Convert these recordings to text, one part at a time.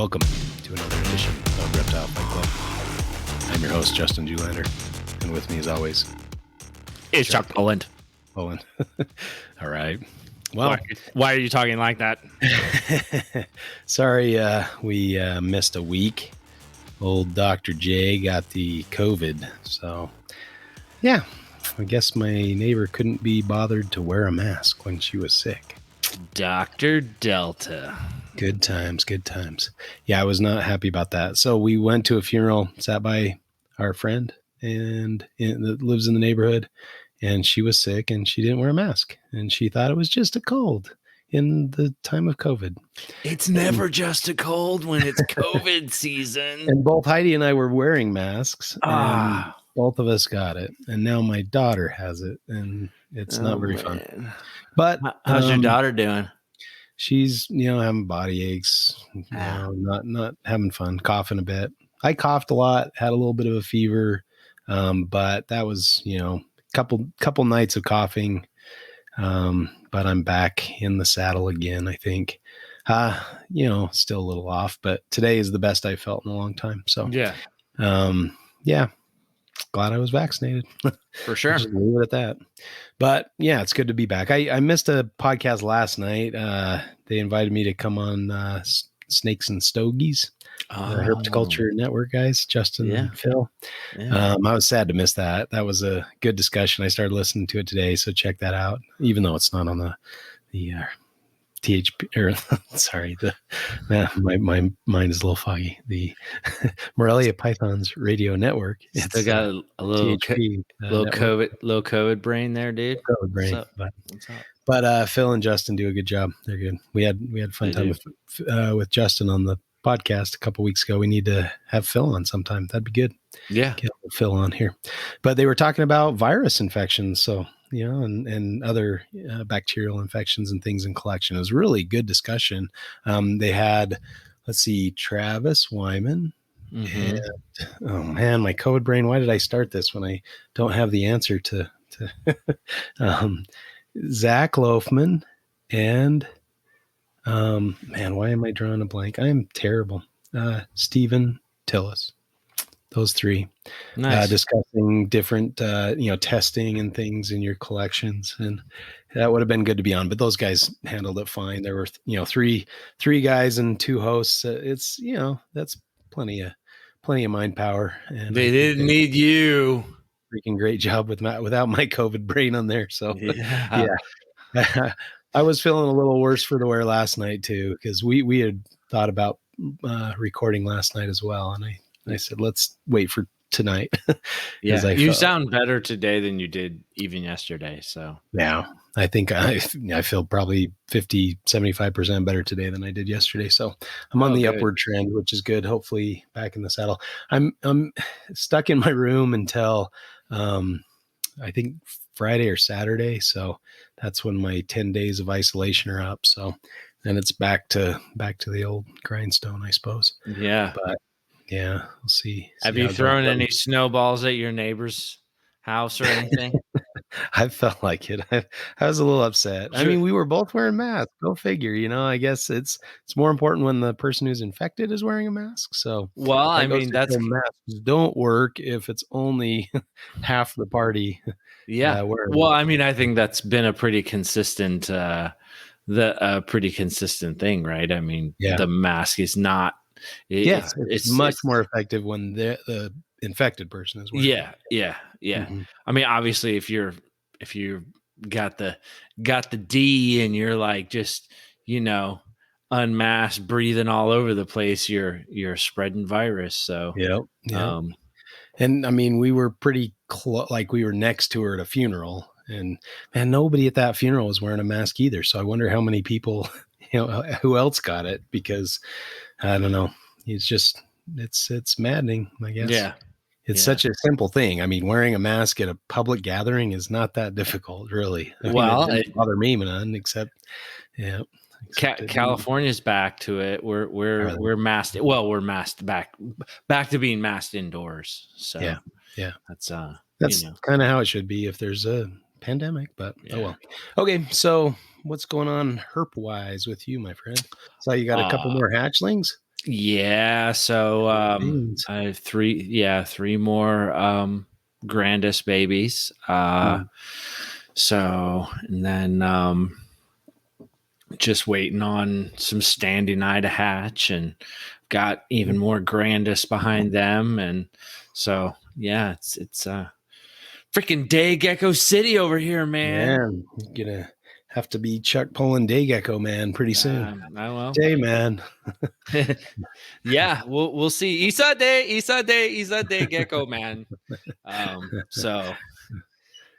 Welcome to another edition of Reptile Fight Club. I'm your host, Justin Julander, and with me as always, it's Chuck Poland. Owen. All right. Well, why are you talking like that? Sorry, we missed a week. Old Dr. J got the COVID, so yeah, I guess my neighbor couldn't be bothered to wear a mask when she was sick. Dr. Delta. Good times, good times. Yeah, I was not happy about that. So we went to a funeral, sat by our friend that lives in the neighborhood, and she was sick and she didn't wear a mask, and she thought it was just a cold in the time of COVID. It's never just a cold when it's COVID season. And both Heidi and I were wearing masks. And both of us got it. And now my daughter has it, and it's not very fun. But how's your daughter doing? She's, having body aches, not having fun, coughing a bit. I coughed a lot, had a little bit of a fever. But that was, couple nights of coughing. But I'm back in the saddle again, I think. Still a little off, but today is the best I felt in a long time. So yeah. Glad I was vaccinated. For sure. Just leave it at that. But yeah, it's good to be back. I missed a podcast last night. They invited me to come on Snakes and Stogies, the Herpetoculture Network guys, Justin and Phil. Yeah. I was sad to miss that. That was a good discussion. I started listening to it today, so check that out. Even though it's not on the THP, or sorry, my mind is a little foggy. The Morelia Pythons Radio Network. It's still got a little THP, little COVID brain there, dude. COVID brain. What's up? But Phil and Justin do a good job. They're good. We had fun time with Justin on the podcast a couple weeks ago. We need to have Phil on sometime. That'd be good. Yeah, get Phil on here. But they were talking about virus infections, so and other bacterial infections and things in collection. It was really good discussion. They had, Travis Wyman. Mm-hmm. And, oh man, my COVID brain. Why did I start this when I don't have the answer to Zach Loafman and why am I drawing a blank? I am terrible. Stephen Tillis. Those three. Nice. Discussing different, testing and things in your collections. And that would have been good to be on, but those guys handled it fine. There were, three guys and two hosts. It's, that's plenty of mind power. And they didn't need you. Freaking great job without my COVID brain on there. So yeah. I was feeling a little worse for the wear last night too, because we had thought about recording last night as well. And I said, let's wait for tonight. Yeah, you sound better today than you did even yesterday. So yeah, I think I feel probably 50-75% better today than I did yesterday. So I'm on the upward trend, which is good. Hopefully back in the saddle. I'm stuck in my room until I think Friday or Saturday. So that's when my 10 days of isolation are up. So then it's back to the old grindstone, I suppose. Yeah. But yeah, we'll see. Have you thrown any snowballs at your neighbor's house or anything? I felt like it. I was a little upset. Sure. I mean, we were both wearing masks. Go figure. I guess it's more important when the person who's infected is wearing a mask. So, well, I mean, that's masks don't work if it's only half the party. Yeah. Well, I mean, I think that's been a pretty consistent, pretty consistent thing, right? I mean, the mask is not. It's much more effective when the infected person is wearing it. Yeah. Mm-hmm. I mean, obviously, if you got the D and you're like just unmasked, breathing all over the place, you're spreading virus. So yeah. And I mean, we were pretty close. Like we were next to her at a funeral, and man, nobody at that funeral was wearing a mask either. So I wonder how many people, who else got it, because I don't know. It's just, it's maddening, I guess. Yeah. It's such a simple thing. I mean, wearing a mask at a public gathering is not that difficult, really. It didn't bother me none, except California's back to it. We're masked. Well, we're masked back to being masked indoors. So yeah. That's kind of how it should be if there's a pandemic, but oh well. Okay, so what's going on herp wise with you, my friend? So you got a couple more hatchlings? Yeah. So I have three more Grandis babies. So, and then just waiting on some standing eye to hatch, and got even more Grandis behind them. And so, yeah, it's freaking day gecko city over here, man. Yeah, you're gonna have to be Chuck pulling day gecko man pretty soon. I will. Day man. Yeah, we'll see. Isa day gecko man. So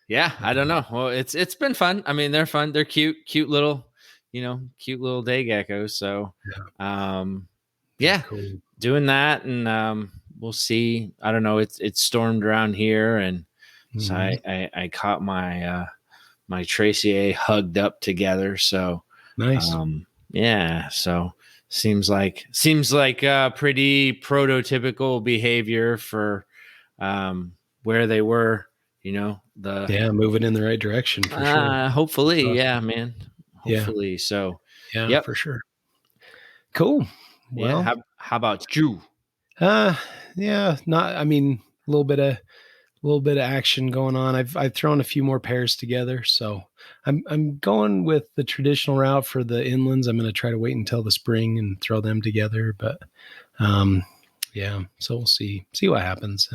yeah, I don't know. Well, it's been fun. I mean, they're fun. They're cute little, cute little day geckos. So yeah, cool. Doing that, and we'll see. I don't know. It's stormed around here, and so I caught my my Tracy hugged up together. So nice. Yeah. So seems like pretty prototypical behavior for where they were. Moving in the right direction for sure. Hopefully, yeah, man. Hopefully, yeah. So yeah, for sure. Cool. Well, yeah. How about you? Yeah, not. I mean, a little bit of action going on. I've thrown a few more pairs together, so I'm going with the traditional route for the inlands. I'm going to try to wait until the spring and throw them together, but yeah. So we'll see what happens.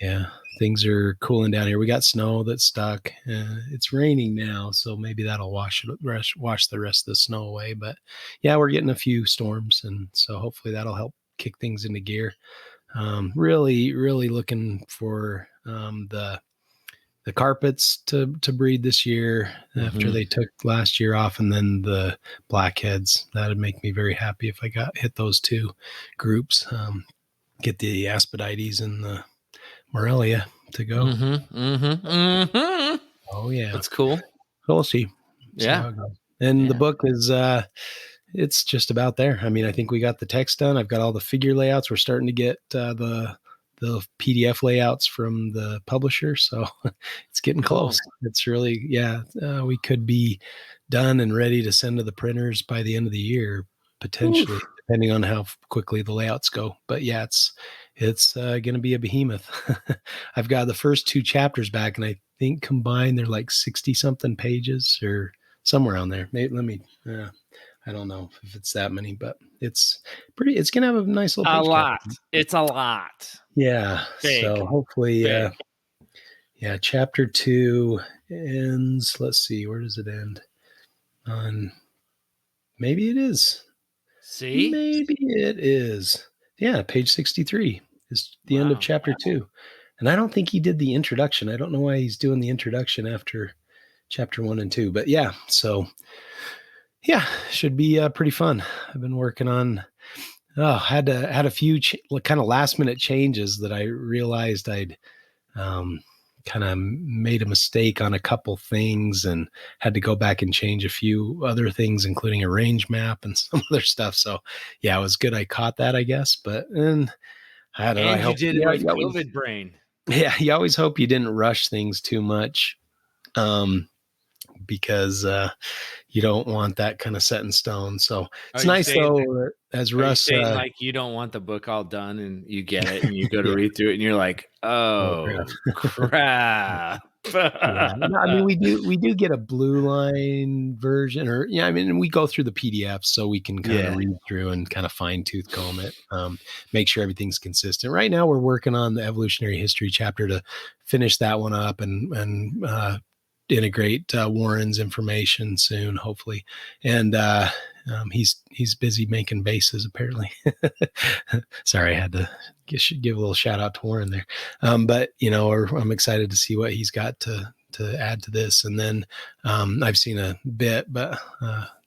Yeah, things are cooling down here. We got snow that's stuck. It's raining now, so maybe that'll wash the rest of the snow away. But yeah, we're getting a few storms, and so hopefully that'll help kick things into gear. Really looking for the carpets to breed this year after they took last year off, and then the blackheads. That'd make me very happy if I hit those two groups. Get the Aspidites and the Morelia to go. Oh yeah, that's cool. We'll see. Yeah, and the book is it's just about there. I mean, I think we got the text done. I've got all the figure layouts. We're starting to get the PDF layouts from the publisher, so it's getting close. It's really we could be done and ready to send to the printers by the end of the year, potentially. Oof. Depending on how quickly the layouts go. But yeah, it's going to be a behemoth. I've got the first 2 chapters back, and I think combined they're like 60 something pages or somewhere around there. Maybe, let me. I don't know if it's that many, but it's pretty. It's going to have a nice little page. A lot. It's a lot. Yeah. Big. So hopefully, chapter 2 ends. Let's see, where does it end? On maybe it is. See? Maybe it is. Yeah, page 63 is the end of chapter 2. And I don't think he did the introduction. I don't know why he's doing the introduction after chapter 1 and 2. But yeah, so yeah, should be pretty fun. I've been working on, had a few kind of last minute changes that I realized I'd kind of made a mistake on a couple things and had to go back and change a few other things, including a range map and some other stuff. So yeah, it was good I caught that, I guess. But and I don't know. I hope you did it with COVID brain. Yeah, you always hope you didn't rush things too much, because you don't want that kind of set in stone. So it's nice though, as Russ like you don't want the book all done and you get it and you go to read through it and you're like, oh crap. No, I mean, we do get a blue line version, or I mean, we go through the PDFs so we can kind of read through and kind of fine tooth comb it, make sure everything's consistent. Right now we're working on the evolutionary history chapter to finish that one up and integrate Warren's information soon, hopefully. And he's busy making bases apparently. Sorry, I had to give a little shout out to Warren there. But I'm excited to see what he's got to add to this. And then I've seen a bit, but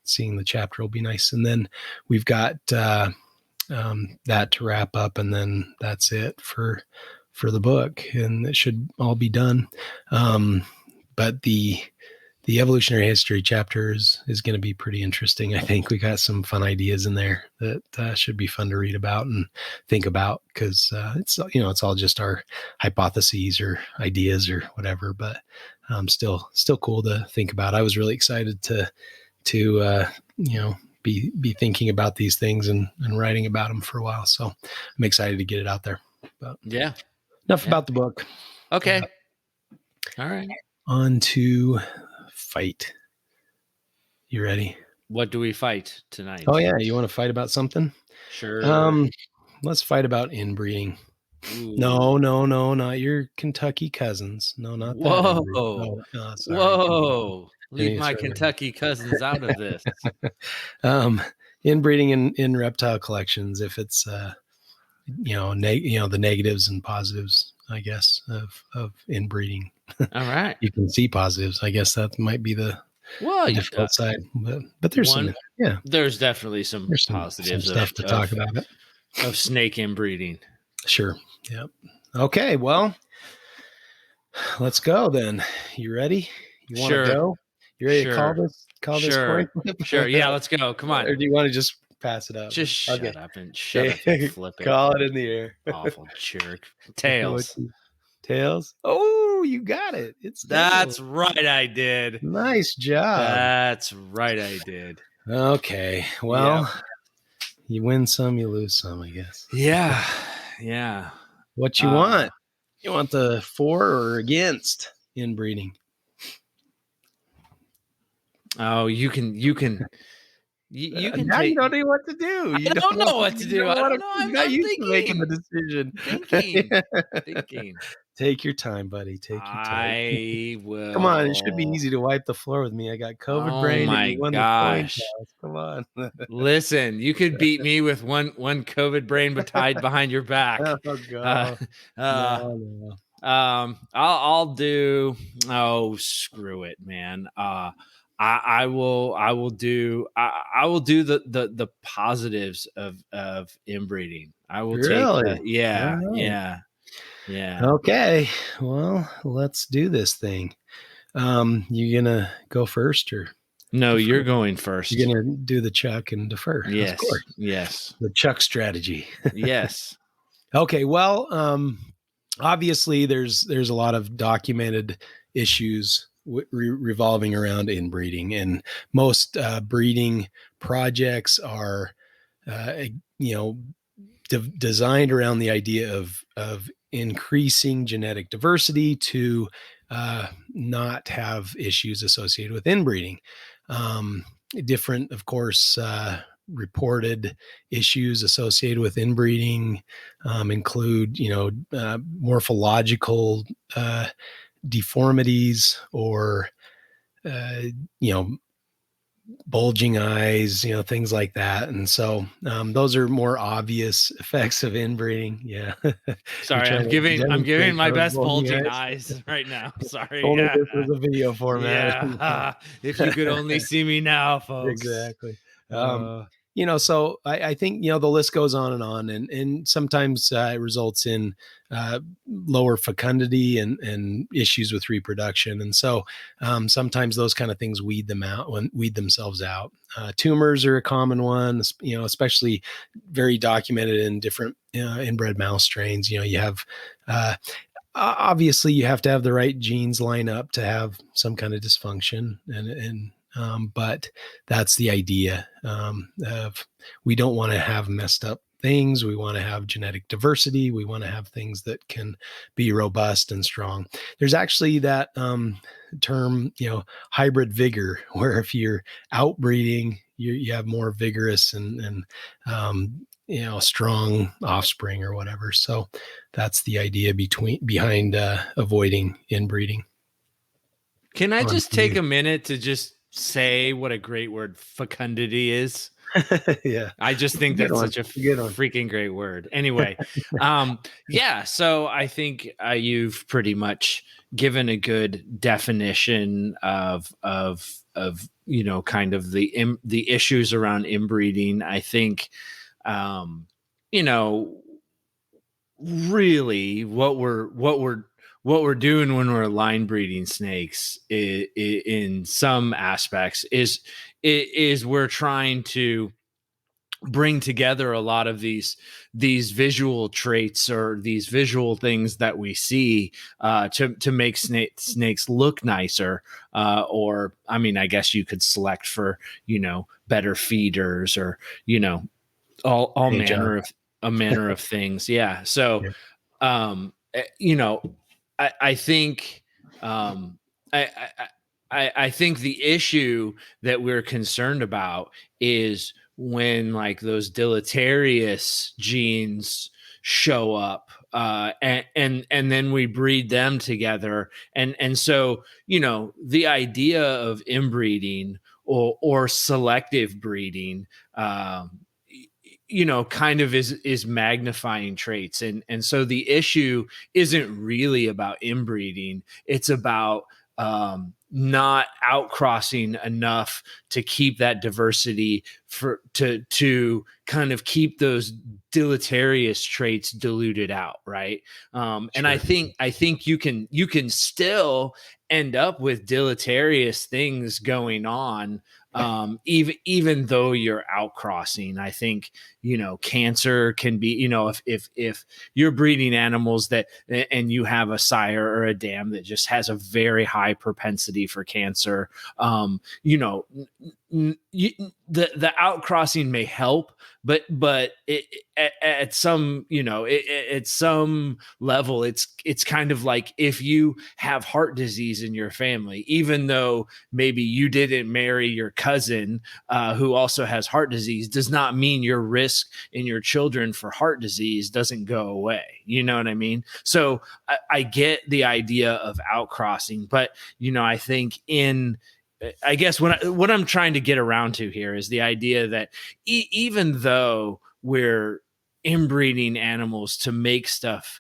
seeing the chapter will be nice. And then we've got that to wrap up, and then that's it for the book, and it should all be done. But the evolutionary history chapter is going to be pretty interesting. I think we got some fun ideas in there that should be fun to read about and think about, because it's all just our hypotheses or ideas or whatever, but still cool to think about. I was really excited to be thinking about these things and writing about them for a while. So I'm excited to get it out there. But yeah, enough about the book. Okay. All right. On to fight. You ready? What do we fight tonight? Oh yeah, you want to fight about something? Sure. Let's fight about inbreeding. Ooh. No, not your Kentucky cousins. No, not that. Whoa. Sorry. Whoa. Leave my Kentucky cousins out of this. Inbreeding in reptile collections, if it's the negatives and positives, I guess, of inbreeding. All right. You can see positives. I guess that might be the difficult side. But there's there's definitely some positives some stuff to talk about it. Of snake inbreeding. Sure. Yep. Okay, well, let's go then. You ready? You want to go? You ready to call this coin flip? Sure. Yeah, let's go. Come on. Or do you want to just pass it up? Just shut up and flip it. Call it in the air. Awful jerk. Tails. Tails. Oh, you got it. That's right, I did. Nice job. That's right, I did. Okay. Well, you win some, you lose some, I guess. Yeah. Yeah. What you want? You want the for or against inbreeding? Oh, you can. You can. Now you don't know what to do. I don't know what to do. I don't know. I'm not used to making the decision. Thinking. Take your time, buddy. Take your time. I will. Come on, it should be easy to wipe the floor with me. I got COVID brain. Oh my gosh! Come on. Listen, you could beat me with one COVID brain, but tied behind your back. Oh god. No. I'll do. Oh, screw it, man. I will do the positives of inbreeding. I will take that. Yeah. Okay. Well, let's do this thing. You gonna go first or no? Defer? You're going first. You're gonna do the chuck and defer. Yes. Of course. Yes. The chuck strategy. Yes. Okay. Well, obviously there's a lot of documented issues revolving around inbreeding, and most breeding projects are designed around the idea of increasing genetic diversity to not have issues associated with inbreeding. Different, of course, reported issues associated with inbreeding include morphological deformities or bulging eyes, things like that. And so those are more obvious effects of inbreeding. Yeah. Sorry, I'm giving my best bulging eyes right now. Sorry. Only this was a video format. Yeah. If you could only see me now, folks. Exactly. So I think, the list goes on and sometimes it results in lower fecundity and issues with reproduction. And so sometimes those kind of things weed themselves out. Tumors are a common one, especially very documented in different inbred mouse strains. You have, obviously you have to have the right genes line up to have some kind of dysfunction but that's the idea of we don't want to have messed up things. We want to have genetic diversity. We want to have things that can be robust and strong. There's actually that term, hybrid vigor, where if you're outbreeding, you have more vigorous and strong offspring or whatever. So that's the idea behind avoiding inbreeding. Can I just take a minute to just say what a great word fecundity is? Yeah. I just think that's such a freaking great word. Anyway, so I think you've pretty much given a good definition of kind of the issues around inbreeding. I think really what we're doing when we're line breeding snakes in some aspects is we're trying to bring together a lot of these visual traits or these visual things that we see to make snakes look nicer, or I mean, I guess you could select for, you know, better feeders, or, you know, all manner of things. Yeah. So you know, I think I, I think the issue that we're concerned about is when like those deleterious genes show up, and then we breed them together, and so, you know, the idea of inbreeding or selective breeding, you know, kind of is magnifying traits, and so the issue isn't really about inbreeding. It's about not outcrossing enough to keep that diversity, for to kind of keep those deleterious traits diluted out, right? And I think you can still end up with deleterious things going on, even though you're outcrossing. I think, you know, cancer can be, you know, if you're breeding animals that, and you have a sire or a dam that just has a very high propensity for cancer, you know, the outcrossing may help, but at some, you know, at some level, it's kind of like if you have heart disease in your family, even though maybe you didn't marry your cousin who also has heart disease, does not mean your risk in your children for heart disease doesn't go away. You know what I mean? So I get the idea of outcrossing, but, you know, I think I guess what I'm trying to get around to here is the idea that even though we're inbreeding animals to make stuff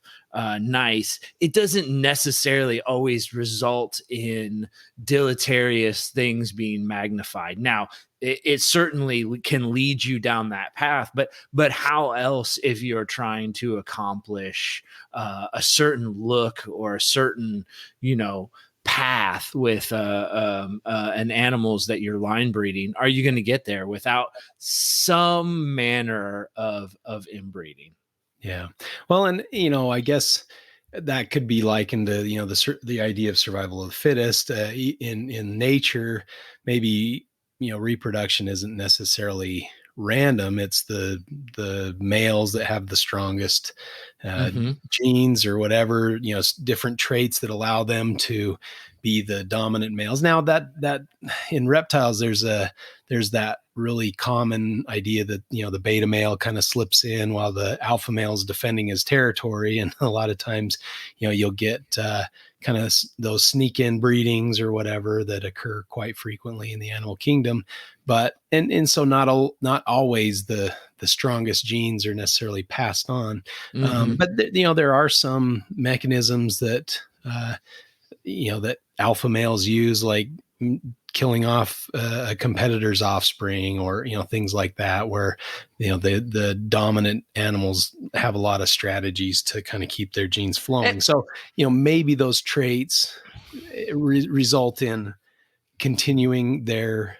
nice, it doesn't necessarily always result in deleterious things being magnified. Now, it certainly can lead you down that path, but how else, if you're trying to accomplish a certain look or a certain, you know, path with an animals that you're line breeding, are you going to get there without some manner of inbreeding? Yeah. Well, and, you know, I guess that could be likened to, you know, the idea of survival of the fittest. In nature, maybe, you know, reproduction isn't necessarily random. It's the males that have the strongest genes or whatever, you know, different traits that allow them to be the dominant males. Now that in reptiles, there's that really common idea that, you know, the beta male kind of slips in while the alpha male is defending his territory. And a lot of times, you know, you'll get kind of those sneak in breedings or whatever that occur quite frequently in the animal kingdom. But, and so not always the strongest genes are necessarily passed on. But you know, there are some mechanisms that, you know, that alpha males use, like killing off a competitor's offspring, or, you know, things like that, where, you know, the dominant animals have a lot of strategies to kind of keep their genes flowing. So, you know, maybe those traits result in continuing their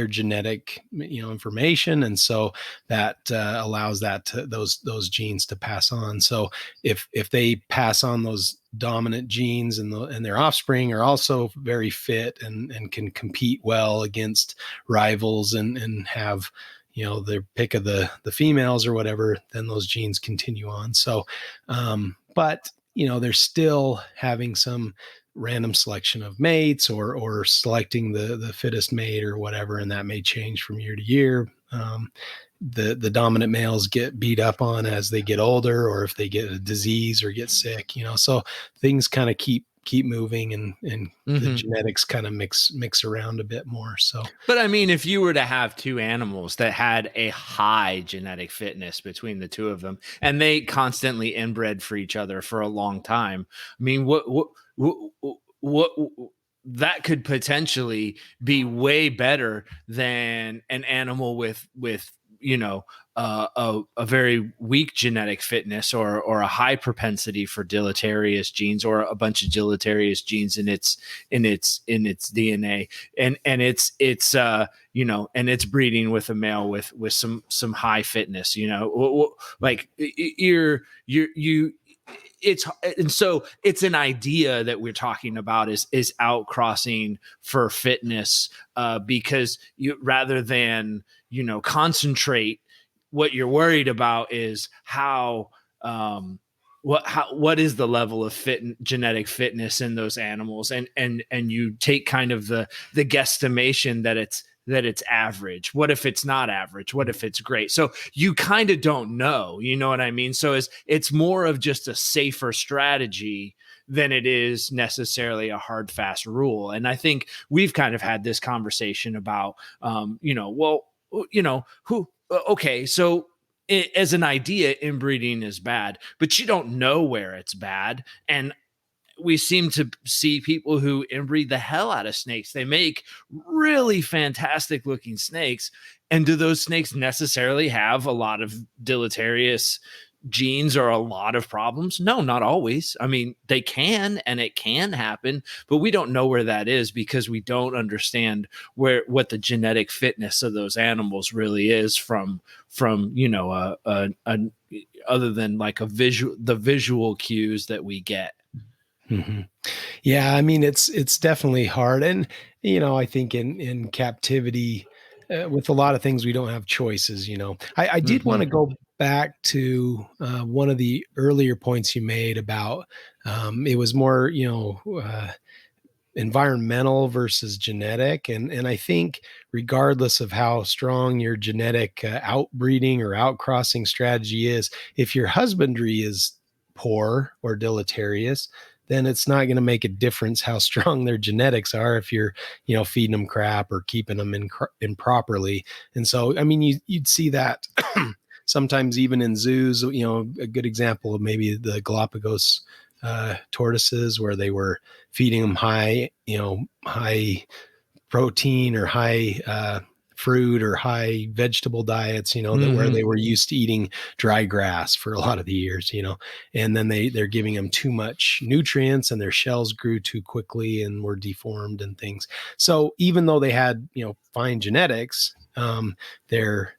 genetic, you know, information, and so that allows those genes to pass on. So if they pass on those dominant genes, and their offspring are also very fit and can compete well against rivals, and have, you know, their pick of the females or whatever, then those genes continue on. So but, you know, they're still having some random selection of mates, or selecting the fittest mate or whatever, and that may change from year to year. The dominant males get beat up on as they get older, or if they get a disease or get sick, you know, so things kind of keep moving, and the genetics kind of mix around a bit more. So, but I mean, if you were to have two animals that had a high genetic fitness between the two of them, and they constantly inbred for each other for a long time, I mean, what that could potentially be way better than an animal with a very weak genetic fitness or a high propensity for deleterious genes or a bunch of deleterious genes in its DNA, and it's breeding with a male with some high fitness, like it's an idea that we're talking about is outcrossing for fitness, because rather than concentrate, what you're worried about is what is the level of genetic fitness in those animals, and you take kind of the guesstimation that it's average. What if it's not average? What if it's great? So you kind of don't know, you know what I mean? So it's more of just a safer strategy than it is necessarily a hard, fast rule. And I think we've kind of had this conversation about, okay, so as an idea, inbreeding is bad, but you don't know where it's bad. And we seem to see people who inbreed the hell out of snakes. They make really fantastic looking snakes. And do those snakes necessarily have a lot of deleterious genes or a lot of problems? No, not always. I mean, they can, and it can happen, but we don't know where that is because we don't understand what the genetic fitness of those animals really is from other than like the visual cues that we get. Mm-hmm. Yeah, I mean, it's definitely hard. And, I think in captivity, with a lot of things, we don't have choices. I did want to go back to one of the earlier points you made about it was more, environmental versus genetic. And I think regardless of how strong your genetic outbreeding or outcrossing strategy is, if your husbandry is poor or deleterious, then it's not going to make a difference how strong their genetics are if you're, feeding them crap or keeping them improperly. And so, I mean, you'd see that sometimes even in zoos. A good example of maybe the Galapagos tortoises, where they were feeding them high protein or high fruit or high vegetable diets, where they were used to eating dry grass for a lot of the years, and then they're giving them too much nutrients and their shells grew too quickly and were deformed and things. So even though they had, fine genetics, their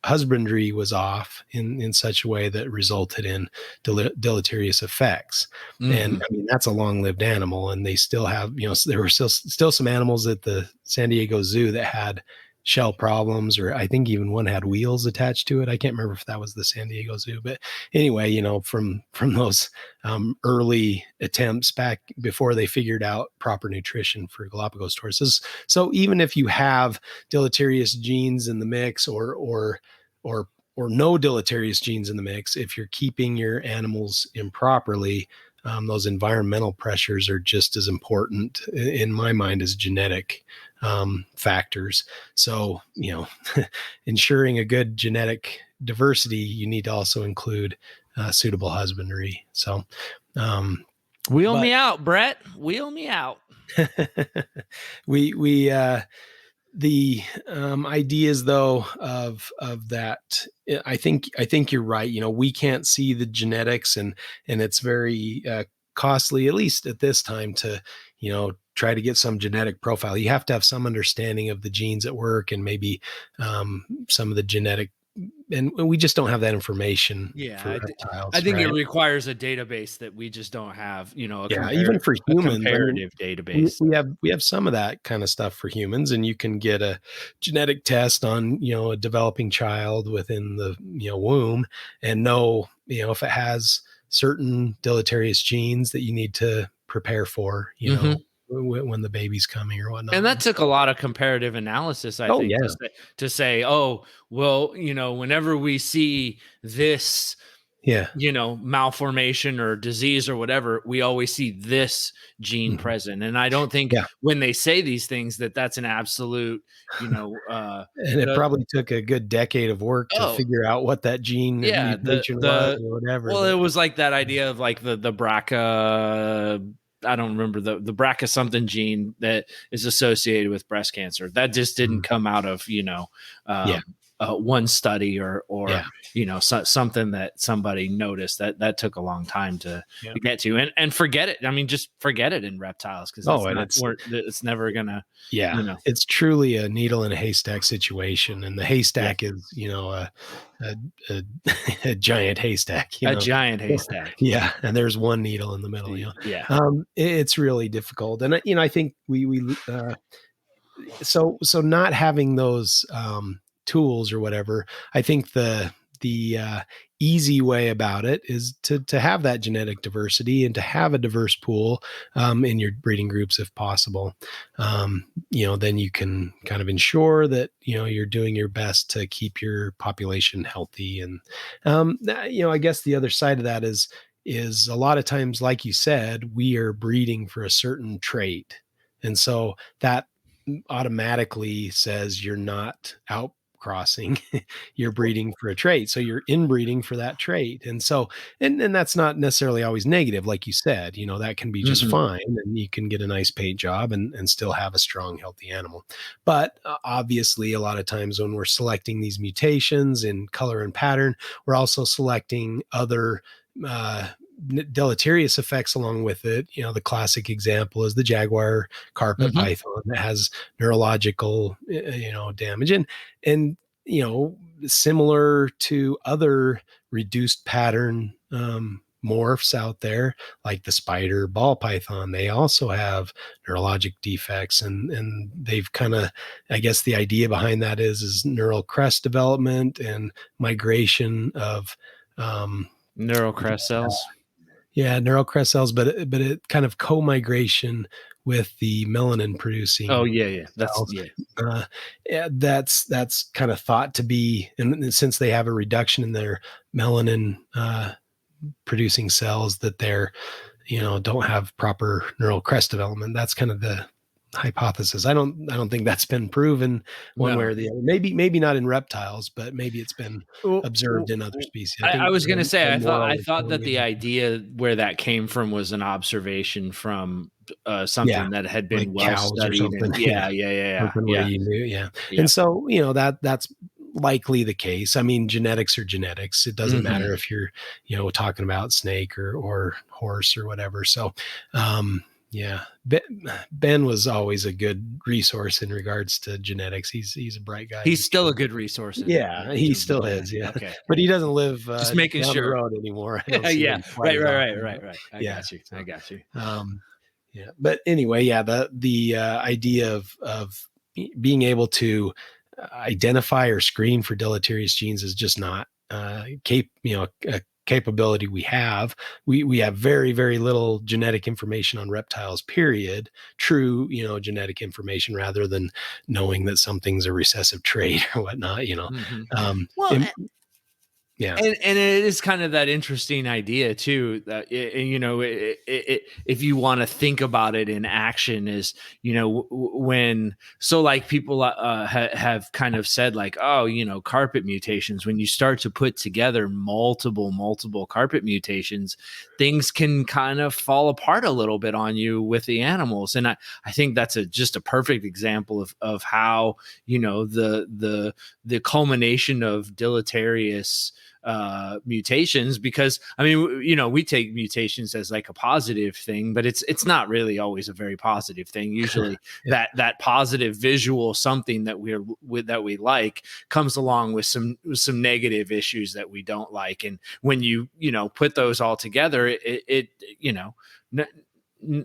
husbandry was off in such a way that resulted in deleterious effects. And I mean, that's a long-lived animal, and they still have, there were still some animals at the San Diego Zoo that had shell problems, or I think even one had wheels attached to it. I can't remember if that was the San Diego Zoo, but anyway, from those early attempts back before they figured out proper nutrition for Galapagos tortoises. So even if you have deleterious genes in the mix, or no deleterious genes in the mix, if you're keeping your animals improperly, those environmental pressures are just as important in my mind as genetic factors. So, ensuring a good genetic diversity, you need to also include suitable husbandry. So, wheel me out, Brett. Wheel me out. The ideas though of that, I think you're right. We can't see the genetics, and it's very costly, at least at this time, to try to get some genetic profile. You have to have some understanding of the genes at work, and maybe some of the genetic, and we just don't have that information. Yeah, for reptiles, I think right? it requires a database that we just don't have. Even for humans, comparative database. We have some of that kind of stuff for humans, and you can get a genetic test on a developing child within the womb, and know if it has certain deleterious genes that you need to prepare for. When the baby's coming or whatnot. And that took a lot of comparative analysis, I think, to say, oh, well, whenever we see this, malformation or disease or whatever, we always see this gene present. And I don't think when they say these things that's an absolute, and it probably took a good decade of work to figure out what that gene mutation was or whatever. Well, it was like that idea of like the BRCA. I don't remember the BRCA something gene that is associated with breast cancer. That just didn't come out of, one study or Yeah. something that somebody noticed. That took a long time to get to, and forget it. I mean, just forget it in reptiles, because it's never gonna. It's truly a needle in a haystack situation, and the haystack is a giant haystack. Giant haystack. Yeah, and there's one needle in the middle. It's really difficult, and I think so not having those tools or whatever, I think the easy way about it is to have that genetic diversity and to have a diverse pool in your breeding groups if possible. Then you can kind of ensure that you're doing your best to keep your population healthy. And I guess the other side of that is a lot of times, like you said, we are breeding for a certain trait, and so that automatically says you're not outcrossing, you're breeding for a trait. So you're inbreeding for that trait. And so, and that's not necessarily always negative. Like you said, that can be just fine, and you can get a nice paid job and still have a strong, healthy animal. But obviously a lot of times when we're selecting these mutations in color and pattern, we're also selecting other, deleterious effects along with it. The classic example is the jaguar carpet python that has neurological, damage, and similar to other reduced pattern morphs out there, like the spider ball python. They also have neurologic defects, and they've kind of, I guess the idea behind that is neural crest development and migration of neural crest cells. Neural crest cells, but it kind of co-migration with the melanin producing. Oh yeah. That's kind of thought to be, and since they have a reduction in their melanin producing cells, that they're don't have proper neural crest development. That's kind of the hypothesis. I don't think that's been proven one way or the other. Maybe not in reptiles, but maybe it's been observed in other species. I was going to say, I thought that the idea where that came from was an observation from something that had been like well studied. Yeah. And so that's likely the case. I mean, genetics are genetics. It doesn't matter if you're talking about snake or horse or whatever. So Ben was always a good resource in regards to genetics. He's a bright guy. He's still a good resource. He still is. Yeah. Okay. But he doesn't live just making down sure the road anymore. Right. I got you. But anyway, the idea of being able to identify or screen for deleterious genes is just not a capability we have. We have very, very little genetic information on reptiles, period. True, genetic information, rather than knowing that something's a recessive trait or whatnot, and it is kind of that interesting idea too, that if you want to think about it in action, is like people have kind of said, like, carpet mutations, when you start to put together multiple carpet mutations, things can kind of fall apart a little bit on you with the animals. And I think that's just a perfect example of how the culmination of deleterious mutations, because I mean, we take mutations as like a positive thing, but it's not really always a very positive thing. Usually that positive visual something that we like comes along with some negative issues that we don't like. And when you put those all together,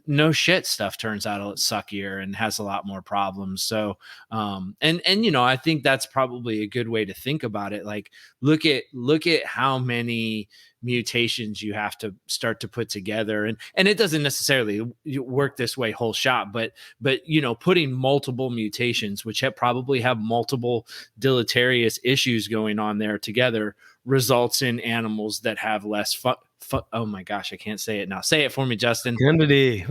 no shit, stuff turns out a lot suckier and has a lot more problems. So I think that's probably a good way to think about it. Like, look at how many mutations you have to start to put together, and it doesn't necessarily work this way whole shot, but putting multiple mutations which probably have multiple deleterious issues going on there together results in animals that have less oh my gosh, I can't say it now. Say it for me, Justin. Fecundity.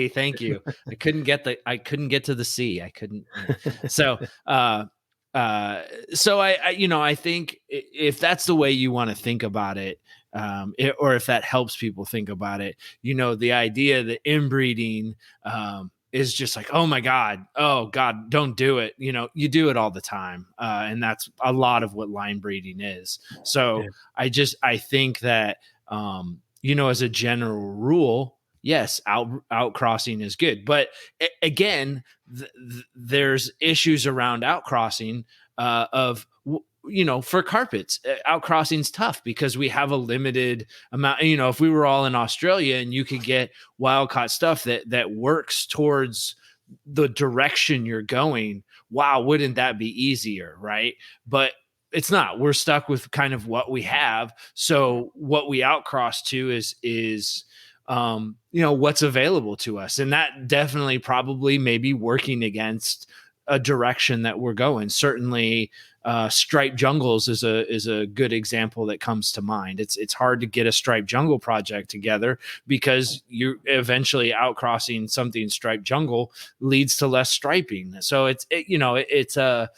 Thank you. I couldn't get to the C. I couldn't. So I think if that's the way you want to think about it, or if that helps people think about it, the idea that inbreeding is just like, oh my God, don't do it. You know, you do it all the time. And that's a lot of what line breeding is. So I think that, you know, as a general rule, yes, outcrossing is good. But again, there's issues around outcrossing you know, for carpets, outcrossing's tough because we have a limited amount. You know, if we were all in Australia and you could get wild caught stuff that works towards the direction you're going, wow, wouldn't that be easier, right? But it's not. We're stuck with kind of what we have. So what we outcross to is you know, what's available to us, and that definitely probably maybe working against a direction that we're going. Certainly, striped jungles is a good example that comes to mind. It's hard to get a striped jungle project together because you're eventually outcrossing something striped jungle leads to less striping. So it's a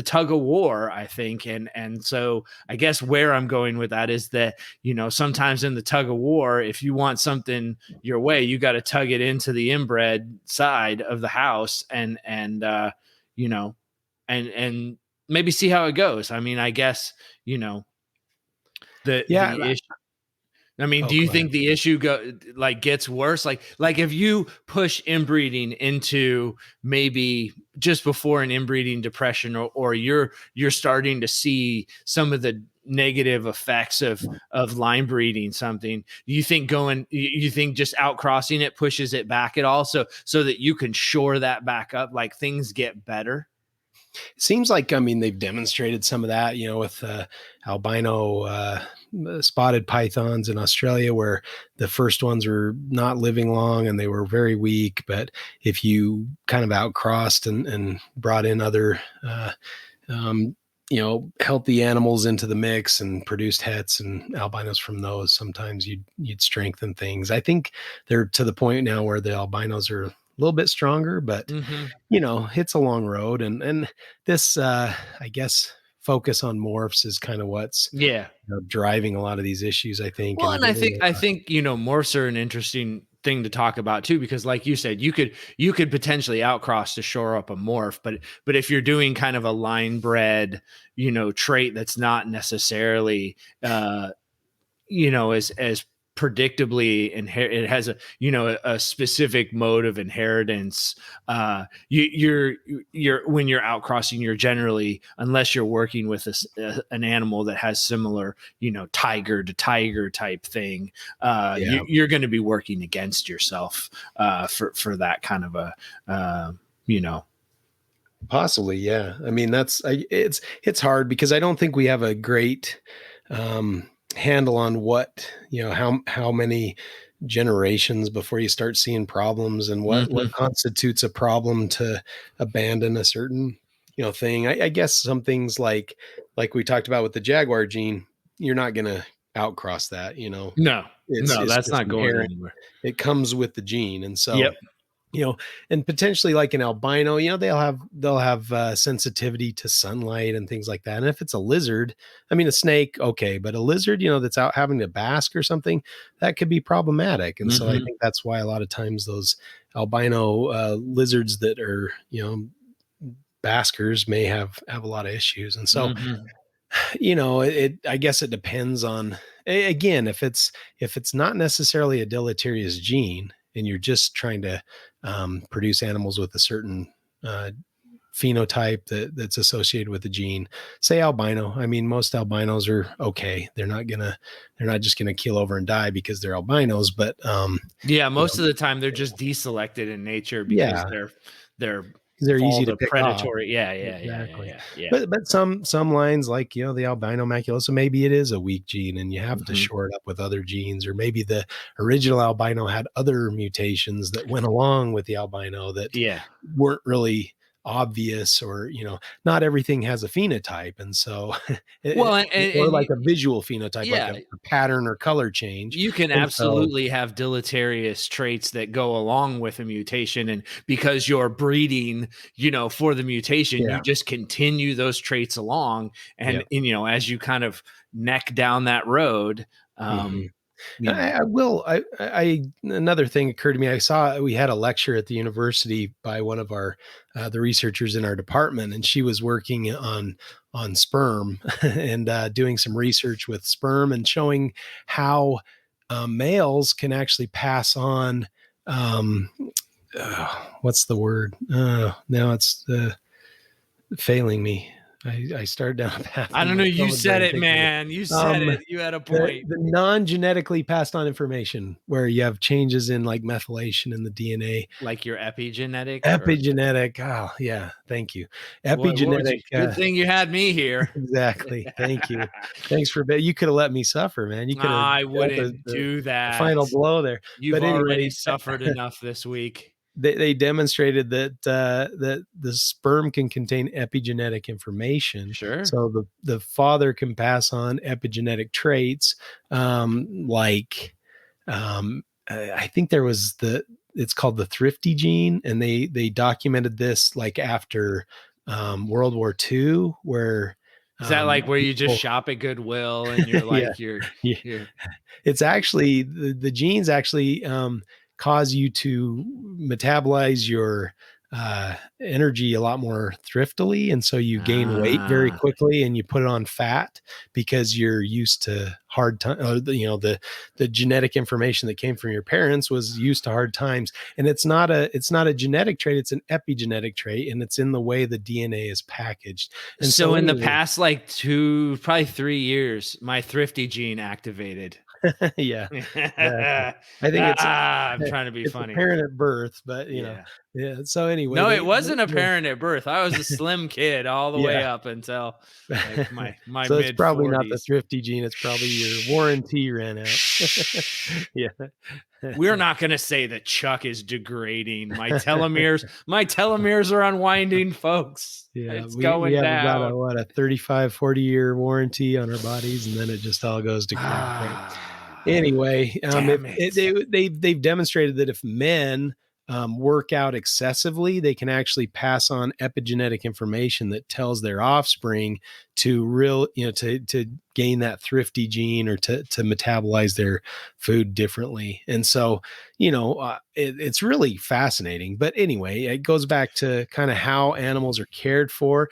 tug of war, I think. And so I guess where I'm going with that is that, you know, sometimes in the tug of war, if you want something your way, you got to tug it into the inbred side of the house and you know, and maybe see how it goes. I mean, I guess, you know, the issue. I mean, do you think the issue gets worse? Like if you push inbreeding into maybe just before an inbreeding depression, or you're starting to see some of the negative effects of line breeding something, you think just outcrossing it pushes it back at all, so that you can shore that back up, like things get better? It seems like, I mean, they've demonstrated some of that, you know, with albino spotted pythons in Australia, where the first ones were not living long and they were very weak. But if you kind of outcrossed and brought in other, you know, healthy animals into the mix and produced hets and albinos from those, sometimes you'd strengthen things. I think they're to the point now where the albinos are a little bit stronger, but you know, it's a long road. And this, I guess, focus on morphs is kind of what's driving a lot of these issues, I think. Well, and I think, you know, morphs are an interesting thing to talk about too, because like you said, you could potentially outcross to shore up a morph, but if you're doing kind of a line bred, you know, trait that's not necessarily, you know, as predictably it has a specific mode of inheritance. You're when you're outcrossing, you're generally, unless you're working with an animal that has similar, you know, tiger to tiger type thing, you're going to be working against yourself for that kind of a you know. Possibly, yeah. I mean, it's hard because I don't think we have a great handle on what, you know, how many generations before you start seeing problems, and what constitutes a problem to abandon a certain, you know, thing. I guess some things like we talked about with the jaguar gene, you're not going to outcross that, you know. No, that's not going anywhere. It comes with the gene. And so you know, and potentially like an albino, you know, they'll have sensitivity to sunlight and things like that. And if it's a lizard, I mean, a snake, okay, but a lizard, you know, that's out having to bask or something, that could be problematic. And so I think that's why a lot of times those albino lizards that are, you know, baskers may have a lot of issues. And so, you know, I guess it depends on, again, if it's not necessarily a deleterious gene, and you're just trying to produce animals with a certain phenotype that's associated with the gene, say albino. I mean, most albinos are okay. They're not just gonna keel over and die because they're albinos. But most of the time they're just deselected in nature because they're easy to pick predatory. Off. Exactly. But some lines, like, you know, the albino maculosa, maybe it is a weak gene and you have to shore it up with other genes, or maybe the original albino had other mutations that went along with the albino that weren't really obvious, or, you know, not everything has a phenotype. And so or like a visual phenotype, like a pattern or color change. You can absolutely have deleterious traits that go along with a mutation, and because you're breeding, you know, for the mutation, you just continue those traits along, and you know, as you kind of neck down that road, I will. Another thing occurred to me. I saw we had a lecture at the university by one of our the researchers in our department, and she was working on sperm and doing some research with sperm and showing how males can actually pass on. What's the word? Now it's failing me. I started down a path. I don't know. You said it, man. You said it. You had a point. The non-genetically passed on information where you have changes in like methylation in the DNA. Like your epigenetic? Epigenetic. Oh, yeah. Thank you. Epigenetic. Good thing you had me here. Exactly. Thank you. Thanks for you could have let me suffer, man. You could have. I wouldn't do that. Final blow there. You've already suffered enough this week. They demonstrated that that the sperm can contain epigenetic information. Sure. So the father can pass on epigenetic traits, like I think there was it's called the thrifty gene, and they documented this like after World War II, where is that like where you just shop at Goodwill and you're like you're it's actually the genes actually cause you to metabolize your energy a lot more thriftily, and so you gain weight very quickly, and you put it on fat because you're used to hard time. The genetic information that came from your parents was used to hard times, and it's not a genetic trait; it's an epigenetic trait, and it's in the way the DNA is packaged. And so in the past, like probably 3 years, my thrifty gene activated. Yeah. I think it's I'm trying to be funny. Apparent at birth, but you know. So anyway, no, it wasn't apparent at birth. I was a slim kid all the way up until like my so mid-40s. It's probably not the thrifty gene. It's probably your warranty ran out. Yeah. We're not going to say that Chuck is degrading. My telomeres are unwinding, folks. Yeah, it's we going have down. about a 35, 40 year warranty on our bodies, and then it just all goes to crap. Right? Anyway, they've demonstrated that if men work out excessively, they can actually pass on epigenetic information that tells their offspring to to gain that thrifty gene or to metabolize their food differently. And so, it's really fascinating. But anyway, it goes back to kind of how animals are cared for,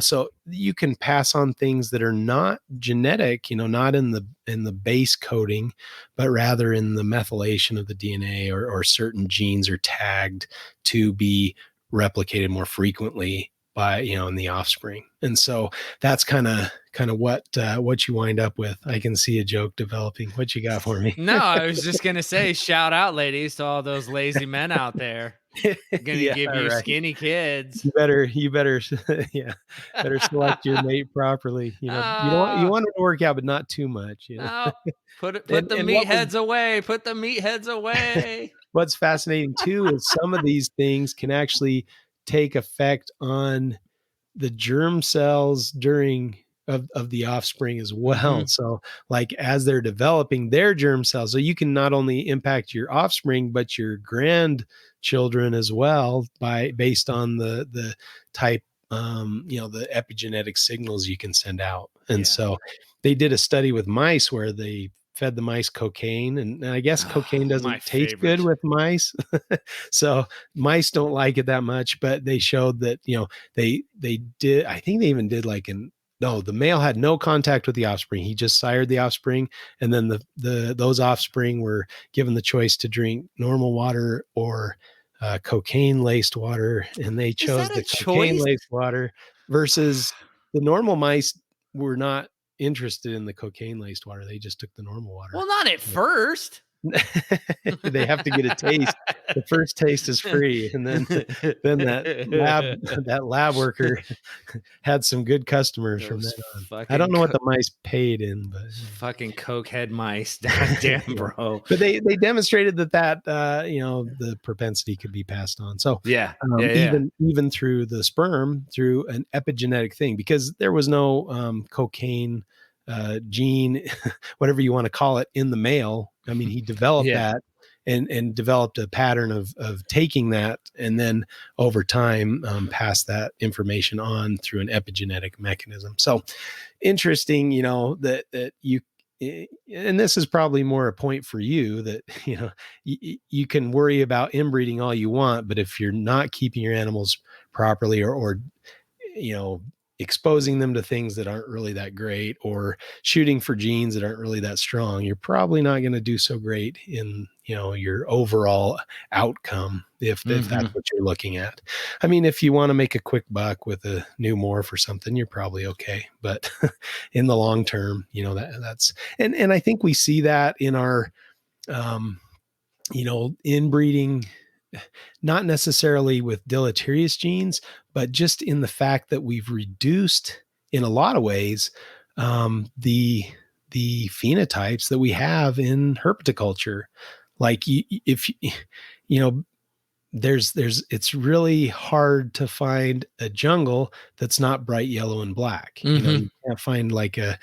so you can pass on things that are not genetic, not in the base coding, but rather in the methylation of the DNA, or certain genes are tagged to be replicated more frequently by in the offspring. And so that's kind of what you wind up with. I can see a joke developing. What you got for me? No, I was just gonna say, shout out, ladies, to all those lazy men out there. I'm gonna give you skinny kids. You better better select your mate properly. You want them to work out, but not too much. Put the meatheads away. Put the meatheads away. What's fascinating too is some of these things can actually take effect on the germ cells of the offspring as well. Mm-hmm. So like as they're developing their germ cells, so you can not only impact your offspring, but your grandchildren as well based on the type, the epigenetic signals you can send out. And so they did a study with mice where they fed the mice cocaine, and I guess cocaine doesn't taste good with mice. So mice don't like it that much, but they showed that, they did, I think they even did the male had no contact with the offspring. He just sired the offspring. And then those offspring were given the choice to drink normal water or cocaine laced water. And they chose the cocaine laced water versus the normal mice were not interested in the cocaine laced water. They just took the normal water. Well, not at first. They have to get a taste. The first taste is free, and then that lab worker had some good customers from that on. I don't know what the mice paid in, but fucking cokehead mice. Damn, bro. But they demonstrated that the propensity could be passed on. So even through the sperm, through an epigenetic thing, because there was no cocaine gene, whatever you want to call it, in the male. I mean, he developed that and developed a pattern of taking that, and then over time pass that information on through an epigenetic mechanism. So interesting, that and this is probably more a point for you that, you can worry about inbreeding all you want, but if you're not keeping your animals properly, or exposing them to things that aren't really that great, or shooting for genes that aren't really that strong, you're probably not going to do so great in, your overall outcome if that's what you're looking at. I mean, if you want to make a quick buck with a new morph or something, you're probably okay. But in the long term, that's, and I think we see that in our, inbreeding, not necessarily with deleterious genes, but just in the fact that we've reduced, in a lot of ways, the phenotypes that we have in herpetoculture. Like, if there's it's really hard to find a jungle that's not bright yellow and black. You can't find like a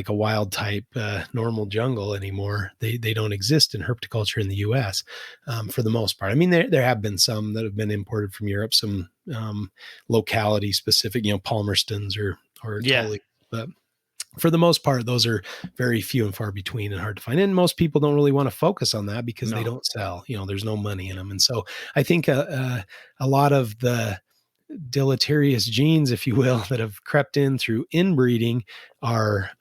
wild type normal jungle anymore. They don't exist in herpetoculture in the US for the most part. I mean, there have been some that have been imported from Europe, some locality specific, Palmerstons or Tully, but for the most part, those are very few and far between and hard to find. And most people don't really want to focus on that because they don't sell, there's no money in them. And so I think a lot of the deleterious genes, if you will, that have crept in through inbreeding are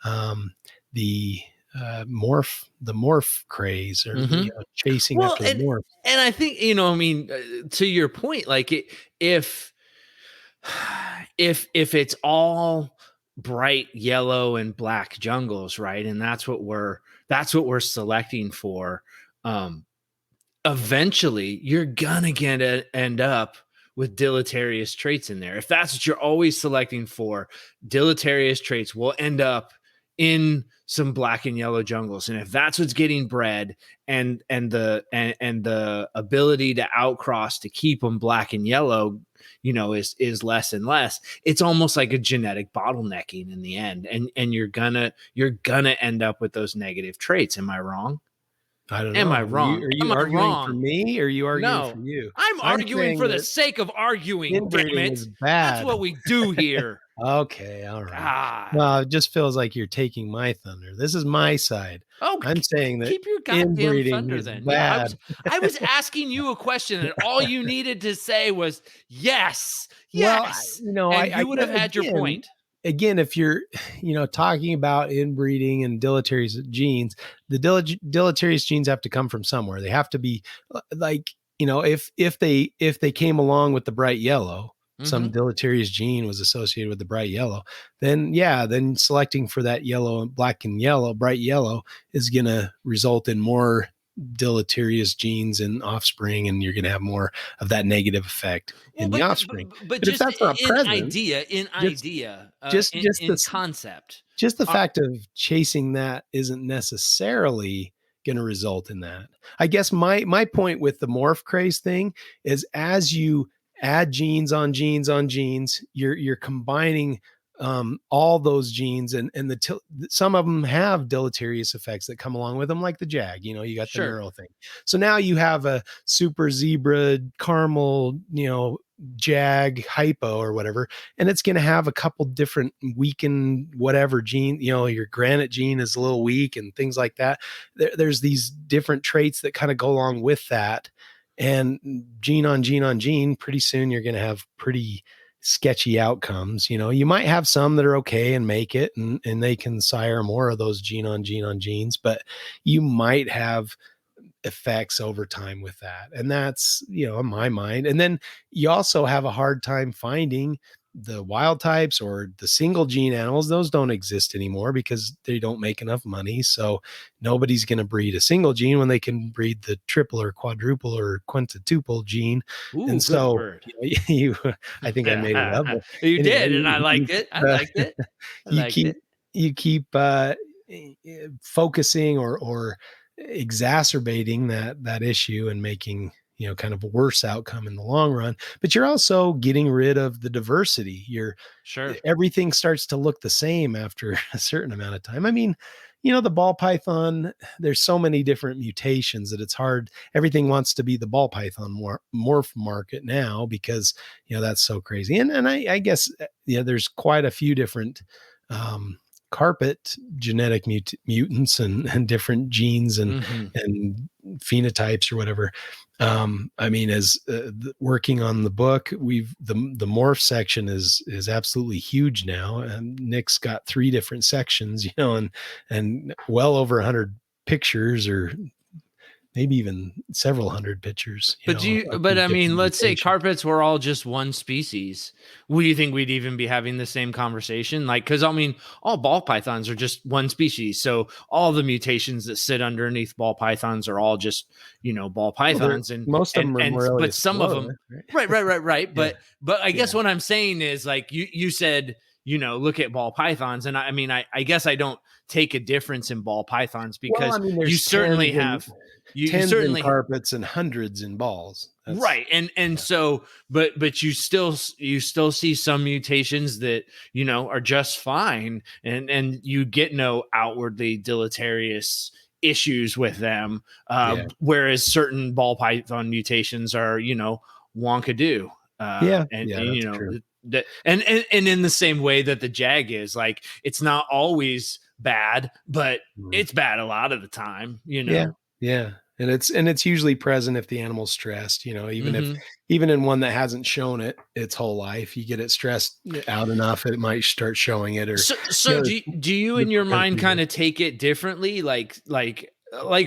the morph craze, or chasing after the morph. And I think, to your point, like if it's all bright yellow and black jungles, right, and that's what we're selecting for, eventually you're gonna end up with deleterious traits in there. If that's what you're always selecting for, deleterious traits will end up in some black and yellow jungles. And if that's what's getting bred, and the ability to outcross to keep them black and yellow, is less and less, it's almost like a genetic bottlenecking in the end. And you're gonna end up with those negative traits. Am I wrong? I don't know. Am I wrong? Are you arguing for me, or are you arguing for you? I'm arguing for the sake of arguing. Inbreeding is bad. That's what we do here. Okay, all right. Well, it just feels like you're taking my thunder. This is my side. Oh, I'm saying that keep your goddamn thunder then. Bad. Yeah, I was asking you a question, and all you needed to say was yes. Well, and you would have had your point. Again, if you're, talking about inbreeding and deleterious genes, the deleterious genes have to come from somewhere. They have to be like, if they came along with the bright yellow, some deleterious gene was associated with the bright yellow, then selecting for that yellow and black and yellow, bright yellow, is going to result in more deleterious genes in offspring, and you're going to have more of that negative effect in the offspring. But just if that's not present, in concept, just the fact of chasing that isn't necessarily going to result in that. I guess my point with the morph craze thing is, as you add genes on genes on genes, you're combining all those genes, and some of them have deleterious effects that come along with them, like the jag. You got the neural thing. So now you have a super zebra caramel, jag hypo or whatever, and it's going to have a couple different weakened whatever gene. Your granite gene is a little weak and things like that. There's these different traits that kind of go along with that. And gene on gene on gene, pretty soon you're going to have pretty sketchy outcomes. You might have some that are okay and make it, and they can sire more of those gene on gene on genes, but you might have effects over time with that. And that's, in my mind. And then you also have a hard time finding the wild types or the single gene animals. Those don't exist anymore because they don't make enough money. So nobody's going to breed a single gene when they can breed the triple or quadruple or quintuple gene. Ooh, and so word. I think I made it up. You did. And I liked it. You keep focusing or exacerbating that issue and making kind of a worse outcome in the long run, but you're also getting rid of the diversity. Everything starts to look the same after a certain amount of time. I mean, the ball python, there's so many different mutations that it's hard. Everything wants to be the ball python morph market now because, that's so crazy. And I guess, there's quite a few different, carpet genetic mutants and different genes and phenotypes or whatever. I mean, as working on the book, the morph section is absolutely huge now, and Nick's got 3 different sections, and well over 100 pictures, or maybe even several hundred pictures. But I mean, let's say carpets were all just one species. Would you think we'd even be having the same conversation? Like, because I mean, all ball pythons are just one species. So all the mutations that sit underneath ball pythons are all just, ball pythons. And most of them are but some of them, right. Yeah. But I guess what I'm saying is, like, you said, look at ball pythons. And I mean, I guess I don't take a difference in ball pythons, because you certainly have. You certainly in carpets and hundreds in balls. Right. So, but you still see some mutations that, are just fine, and you get no outwardly deleterious issues with them. Whereas certain ball python mutations are, wonkadoo. And in the same way that the jag is, like, it's not always bad, but it's bad a lot of the time, Yeah. And it's usually present if the animal's stressed, even in one that hasn't shown it its whole life, you get it stressed out enough, it might start showing it. Or so do you in your mind kind of take it differently? Like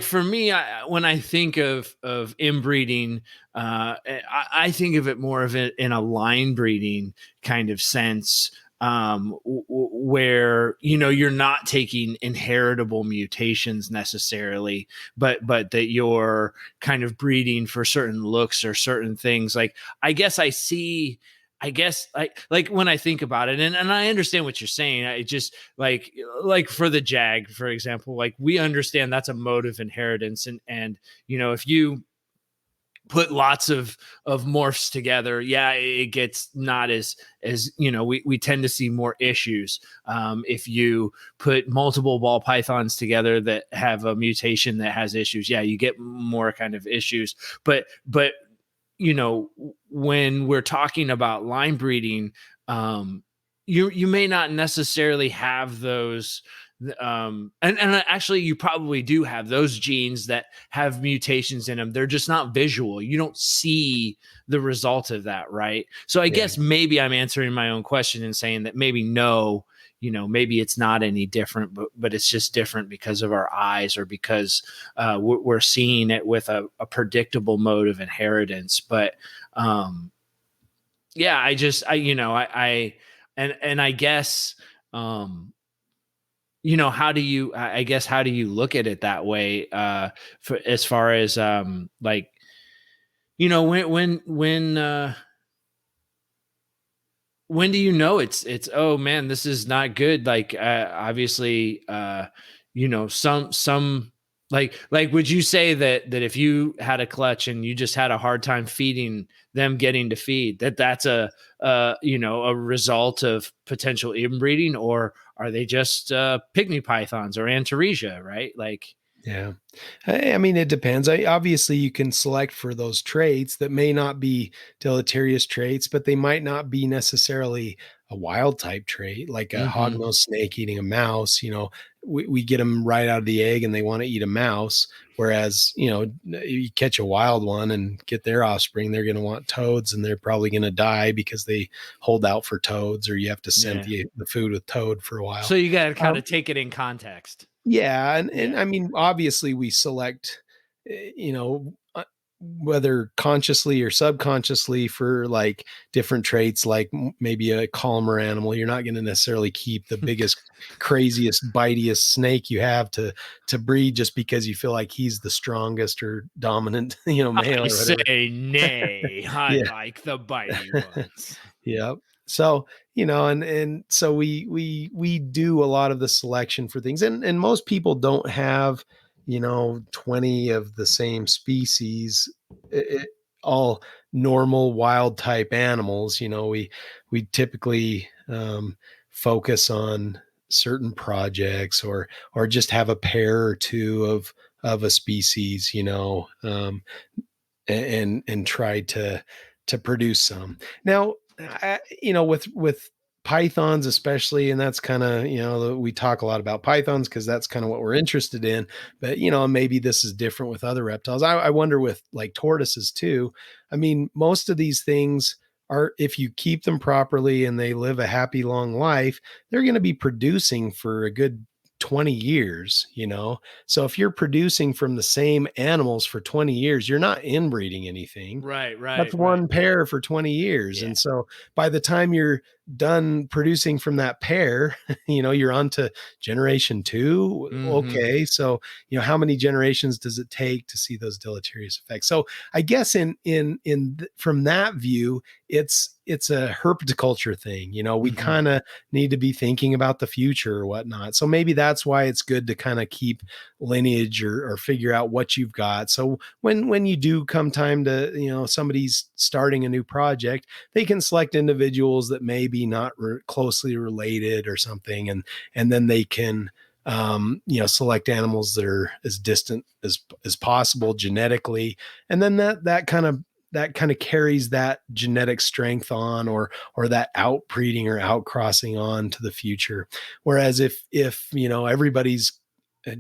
for me, when I think of inbreeding, I think of it more of it in a line breeding kind of sense. Where you're not taking inheritable mutations necessarily, but that you're kind of breeding for certain looks or certain things. Like, I guess like when I think about it, and I understand what you're saying. I just like for the jag, for example, like, we understand that's a mode of inheritance, and if you put lots of morphs together, it gets not as we tend to see more issues. If you put multiple ball pythons together that have a mutation that has issues, you get more kind of issues. But when we're talking about line breeding, you may not necessarily have those. And actually, you probably do have those genes that have mutations in them. They're just not visual. You don't see the result of that, right? So I guess maybe I'm answering my own question and saying that maybe no, maybe it's not any different, but it's just different because of our eyes, or because we're seeing it with a predictable mode of inheritance. But I guess how do you look at it that way, for as far as like, when do it's oh man, this is not good? Like, obviously, some like would you say that if you had a clutch and you just had a hard time feeding them, getting to feed, that's a result of potential inbreeding, or are they just pygmy pythons or Antaresia, right? Like, I mean, it depends. Obviously, you can select for those traits that may not be deleterious traits, but they might not be necessarily a wild type trait, like a hognose snake eating a mouse. We get them right out of the egg and they want to eat a mouse. Whereas, you catch a wild one and get their offspring, they're going to want toads, and they're probably going to die because they hold out for toads, or you have to send the food with toad for a while. So you got to kind of take it in context. And I mean, obviously we select, whether consciously or subconsciously, for like different traits, like maybe a calmer animal. You're not going to necessarily keep the biggest, craziest, bitiest snake you have to breed just because you feel like he's the strongest or dominant, male. I say nay. I like the bitey ones. Yep. So, and so we do a lot of the selection for things, and most people don't have, 20 of the same species, all normal wild type animals. We typically focus on certain projects, or just have a pair or two of a species, and try to produce some. Now, with pythons especially, and that's kind of, we talk a lot about pythons because that's kind of what we're interested in, but maybe this is different with other reptiles. I wonder with like tortoises too. I mean, most of these things are, if you keep them properly and they live a happy long life, they're going to be producing for a good 20 years, so if you're producing from the same animals for 20 years, you're not inbreeding anything. Right. That's one pair for 20 years. Yeah. And so by the time you're done producing from that pair, you're on to generation 2. Mm-hmm. Okay. So, how many generations does it take to see those deleterious effects? So I guess from that view, it's a herpetoculture thing. We kind of need to be thinking about the future or whatnot. So maybe that's why it's good to kind of keep lineage or figure out what you've got. So when you do come time to, somebody's starting a new project, they can select individuals that may be not closely related or something. And then they can, select animals that are as distant as possible genetically. And then that kind of carries that genetic strength on, or that outbreeding or outcrossing on to the future. Whereas if everybody's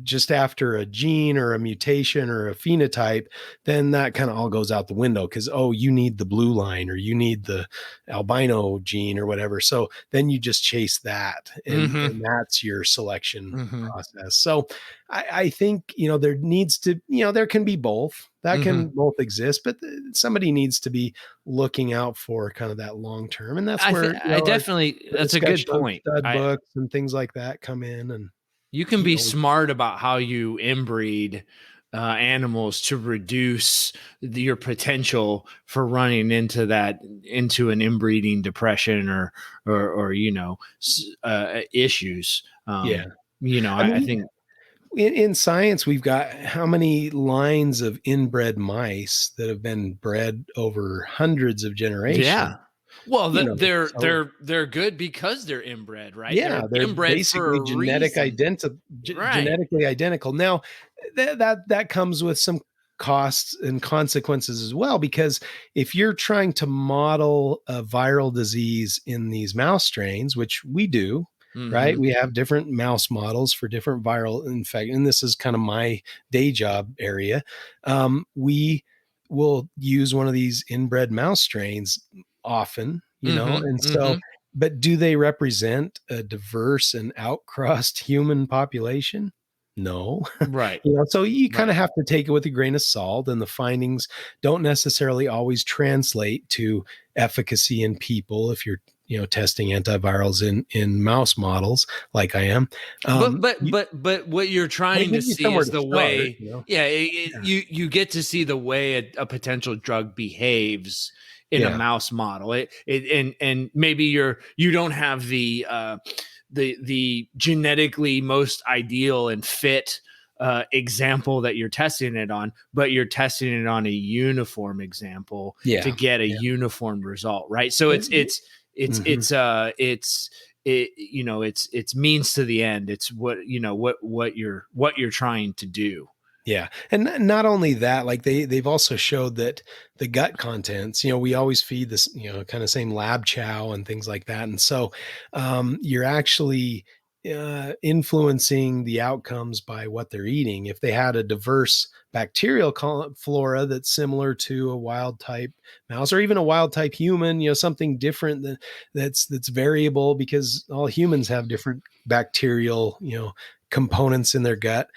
just after a gene or a mutation or a phenotype, then that kind of all goes out the window because, you need the blue line or you need the albino gene or whatever. So then you just chase that, and that's your selection process. So I think, there needs to, there can be both. That can both exist, but somebody needs to be looking out for kind of that long term. And that's where I definitely, that's a good point. Stud books and things like that come in, and you can be smart about how you inbreed animals to reduce your potential for running into an inbreeding depression or issues. I think in science, we've got how many lines of inbred mice that have been bred over hundreds of generations. Yeah. Well, they're good because they're inbred, right? Yeah, they're inbred basically for genetically identical. Now, that comes with some costs and consequences as well, because if you're trying to model a viral disease in these mouse strains, which we do, right? We have different mouse models for different viral infections, and this is kind of my day job area. We will use one of these inbred mouse strains often, and so, but do they represent a diverse and outcrossed human population? No. Right. So you kind of have to take it with a grain of salt, and the findings don't necessarily always translate to efficacy in people if you're testing antivirals in mouse models like I am. But what you're trying to see is the way, you get to see the way a potential drug behaves in a mouse model. And maybe you don't have the genetically most ideal and fit example that you're testing it on, but you're testing it on a uniform example to get a uniform result, right? So it's means to the end. It's what you're trying to do. Yeah. And not only that, like they've also showed that the gut contents, we always feed this, kind of same lab chow and things like that. And so you're actually influencing the outcomes by what they're eating. If they had a diverse bacterial flora that's similar to a wild type mouse or even a wild type human, something different that's variable, because all humans have different bacterial, components in their gut.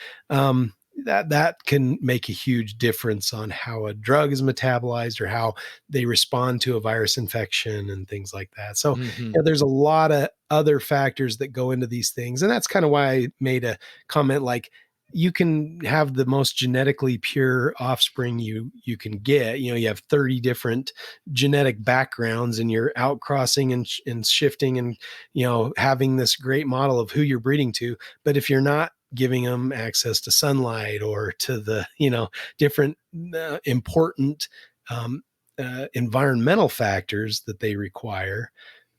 That can make a huge difference on how a drug is metabolized or how they respond to a virus infection and things like that. So there's a lot of other factors that go into these things. And that's kind of why I made a comment like, you can have the most genetically pure offspring you can get. You have 30 different genetic backgrounds, and you're outcrossing and shifting and, having this great model of who you're breeding to. But if you're not giving them access to sunlight or to the, different important environmental factors that they require,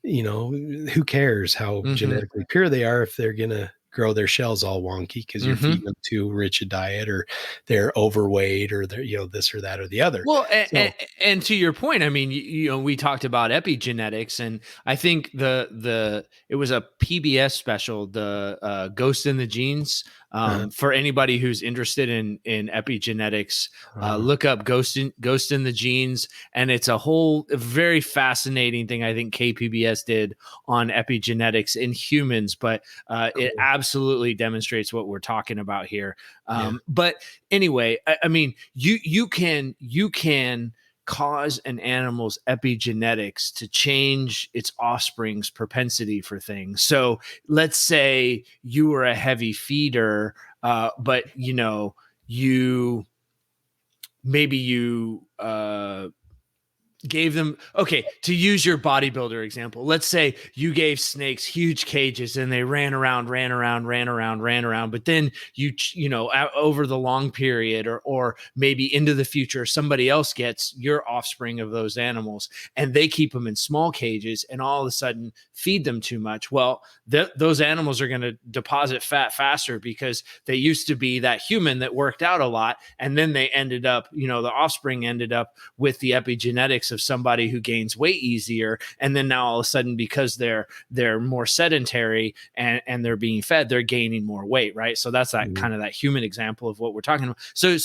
who cares how genetically pure they are if they're going to grow their shells all wonky because you're feeding them too rich a diet, or they're overweight, or they're, this or that or the other. Well, and to your point, I mean, we talked about epigenetics, and I think it was a PBS special, the Ghost in the Genes. For anybody who's interested in epigenetics, look up Ghost in the Genes, and it's a whole very fascinating thing I think KPBS did on epigenetics in humans, but it absolutely demonstrates what we're talking about here. But anyway, I mean, you can cause an animal's epigenetics to change its offspring's propensity for things. So let's say you were a heavy feeder, but you gave them, okay, to use your bodybuilder example, let's say you gave snakes huge cages and they ran around, but then over the long period, or maybe into the future, somebody else gets your offspring of those animals and they keep them in small cages and all of a sudden feed them too much. Well, those animals are going to deposit fat faster because they used to be that human that worked out a lot, and then they ended up, the offspring ended up with the epigenetics of somebody who gains weight easier, and then now all of a sudden, because they're more sedentary and they're being fed, they're gaining more weight, right? So that's that kind of that human example of what we're talking about. So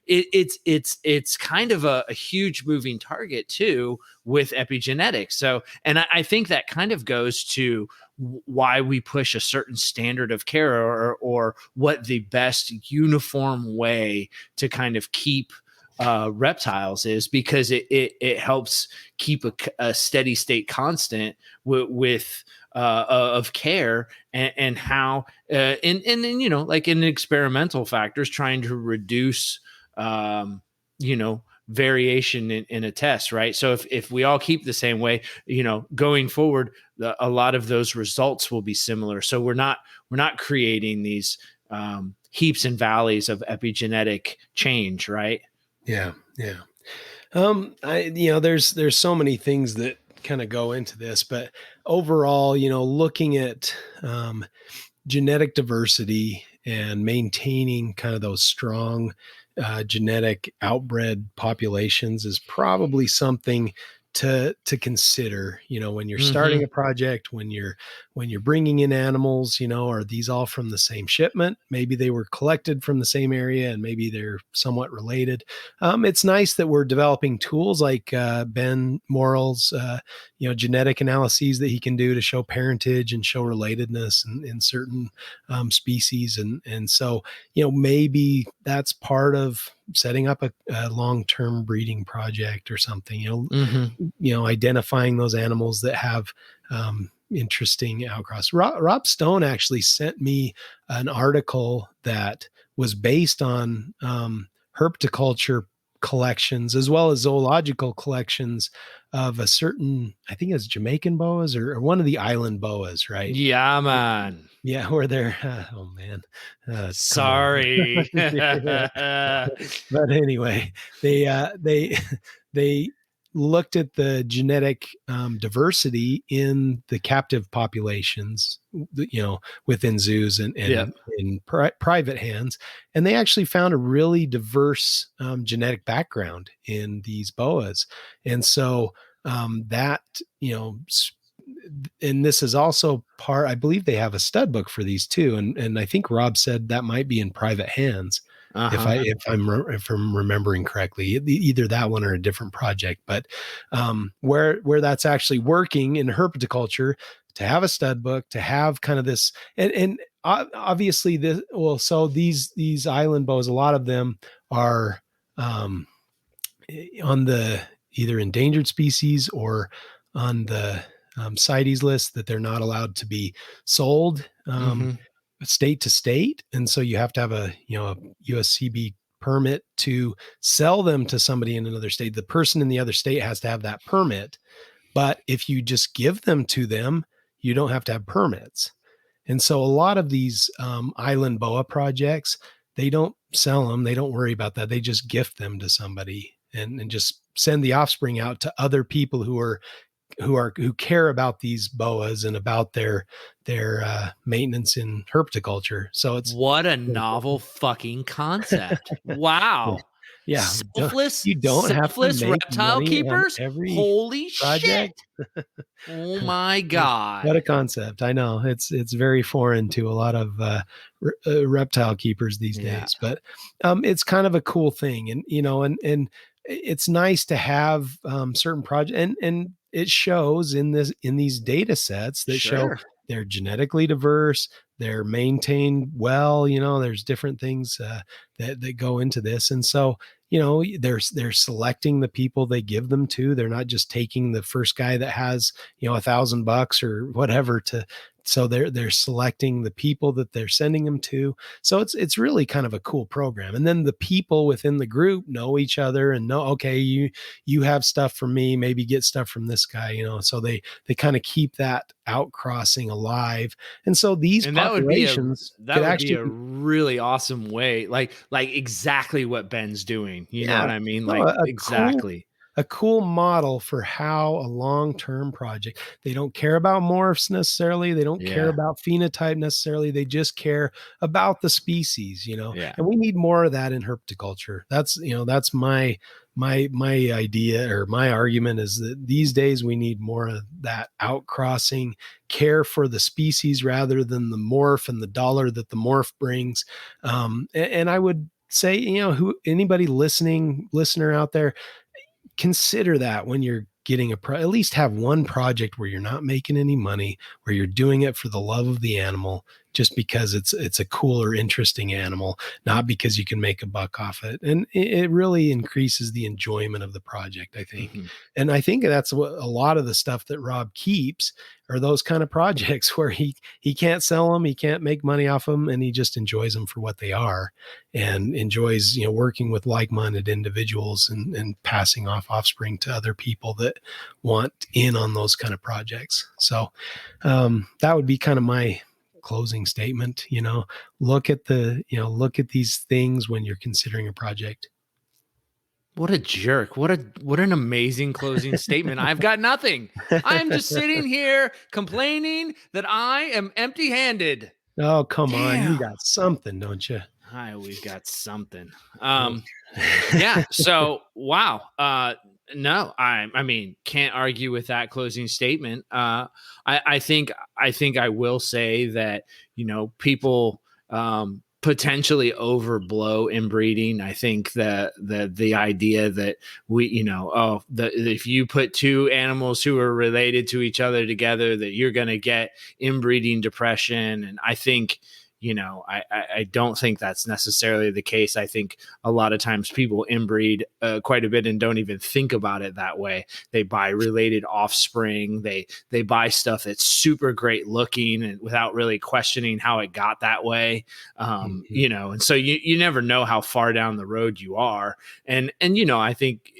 it's kind of a huge moving target too with epigenetics. So, and I think that kind of goes to why we push a certain standard of care, or what the best uniform way to kind of keep reptiles is, because it helps keep a steady state constant with of care, and how and like in experimental factors, trying to reduce variation in a test, right? So if we all keep the same way, going forward, a lot of those results will be similar. So we're not creating these heaps and valleys of epigenetic change, right? Yeah. There's so many things that kind of go into this, but overall, looking at genetic diversity and maintaining kind of those strong genetic outbred populations is probably something to consider, when you're starting a project, when you're bringing in animals, are these all from the same shipment? Maybe they were collected from the same area and maybe they're somewhat related. It's nice that we're developing tools like Ben Morrell's, genetic analyses that he can do to show parentage and show relatedness in certain species. And so, maybe that's part of setting up a long-term breeding project or something, identifying those animals that have interesting outcross. Rob Stone actually sent me an article that was based on herpetoculture collections as well as zoological collections of a certain, I think it's Jamaican boas or one of the island boas, right? Yeah, man. Yeah, where they're oh man, sorry. But anyway, they looked at the genetic diversity in the captive populations, within zoos and in private hands, and they actually found a really diverse genetic background in these boas, and so that and this is also part, I believe they have a stud book for these too. And I think Rob said that might be in private hands. If I'm remembering correctly, either that one or a different project, but where that's actually working in herpetoculture, to have a stud book, to have kind of this, and obviously this, so these island boas, a lot of them are on the either endangered species or on the CITES list, that they're not allowed to be sold state to state. And so you have to have a USCB permit to sell them to somebody in another state. The person in the other state has to have that permit. But if you just give them to them, you don't have to have permits. And so a lot of these island boa projects, they don't sell them. They don't worry about that. They just gift them to somebody and just send the offspring out to other people who are who care about these boas and about their maintenance in herpetoculture. So it's what a novel fucking concept. Wow. Yeah, Selfless, you don't have to make reptile money on keepers. every Holy project. shit. Oh my God. What a concept. I know it's very foreign to a lot of reptile keepers these days, but it's kind of a cool thing. And, and it's nice to have certain projects, and it shows in these data sets that show they're genetically diverse, they're maintained well. There's different things that go into this. And so, they're selecting the people they give them to. They're not just taking the first guy that has, $1,000 or whatever so they're selecting the people that they're sending them to. So it's really kind of a cool program. And then the people within the group know each other and know, okay, you have stuff from me, maybe get stuff from this guy, so they kind of keep that outcrossing alive. And so these populations that would be a really awesome way, like exactly what Ben's doing. You know what I mean? Like exactly. A cool model for how a long-term project. They don't care about morphs necessarily. They don't care about phenotype necessarily. They just care about the species, and we need more of that in herpetoculture. That's my idea, or my argument, is that these days we need more of that outcrossing care for the species rather than the morph and the dollar that the morph brings. And I would say, anybody listener out there, consider that when you're getting at least have one project where you're not making any money, where you're doing it for the love of the animal, just because it's a cool or interesting animal, not because you can make a buck off it. And it really increases the enjoyment of the project, I think. Mm-hmm. And I think that's what a lot of the stuff that Rob keeps are those kind of projects where he can't sell them, he can't make money off them, and he just enjoys them for what they are, and enjoys, working with like-minded individuals and passing off offspring to other people that want in on those kind of projects. So that would be kind of my closing statement. Look at these things when you're considering a project. What a jerk. What an amazing closing statement. I've got nothing. I am just sitting here complaining that I am empty-handed. Oh, come on. You got something, don't you? We've got something. Yeah. So, wow. No, I mean, can't argue with that closing statement. I think I will say that, people, potentially overblow inbreeding. I think that the idea that if you put two animals who are related to each other together, that you're going to get inbreeding depression. And I think, I don't think that's necessarily the case. I think a lot of times people inbreed quite a bit and don't even think about it that way. They buy related offspring. They buy stuff that's super great looking and without really questioning how it got that way. And so you never know how far down the road you are. And I think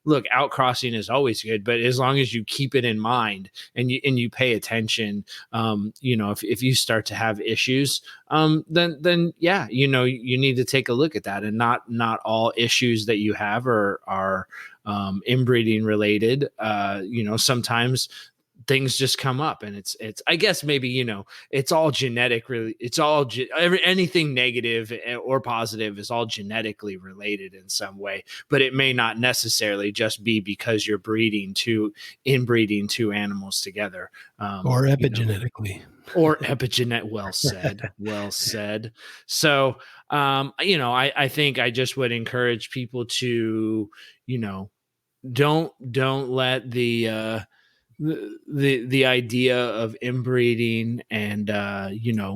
look, outcrossing is always good, but as long as you keep it in mind and you pay attention, if you start to have issues, then yeah, you need to take a look at that. And not all issues that you have are inbreeding related. Sometimes things just come up, and it's I guess maybe it's all genetic. Really, it's all anything negative or positive is all genetically related in some way, but it may not necessarily just be because you're inbreeding two animals together, or epigenetically. Or epigenetic. Well said. So, I think I just would encourage people to, don't let the idea of inbreeding and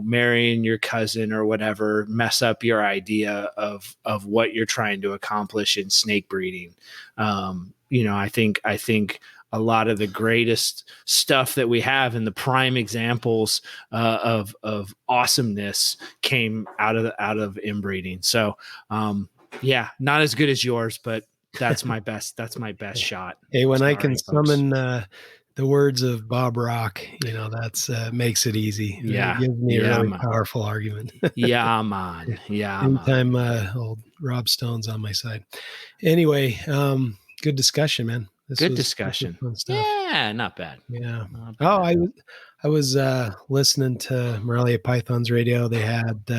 marrying your cousin or whatever mess up your idea of what you're trying to accomplish in snake breeding. I think a lot of the greatest stuff that we have and the prime examples of awesomeness came out of inbreeding. So not as good as yours, but that's my best shot. Hey, when I can summon the words of Bob Rock, that's makes it easy. Yeah. It gives me a really powerful argument. Yeah, man. Yeah. Anytime old Rob Stone's on my side. Anyway, good discussion, man. Good discussion. Fun stuff. Yeah, not bad. Yeah. Not bad. Oh, I was listening to Morelia Python's radio. They had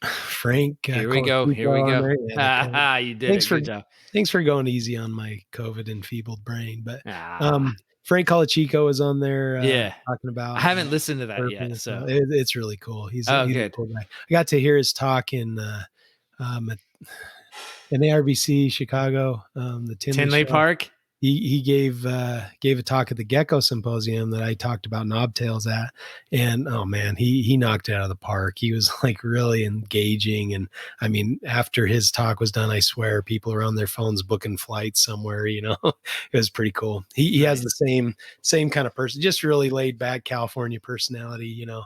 Frank. Here we go. Here we go. Yeah, you did it. Good job. Thanks for going easy on my COVID enfeebled brain. But Ah. Frank Colachico was on there talking about. I haven't listened to that yet, so it's really cool. He's good. A cool guy. I got to hear his talk in ARBC Chicago, the Tinley Park. He gave a talk at the Gecko Symposium that I talked about knobtails at, and oh man, he knocked it out of the park. He was like really engaging, and I mean, after his talk was done, I swear people are on their phones booking flights somewhere. You know, it was pretty cool. He has the same kind of person, just really laid back California personality. You know.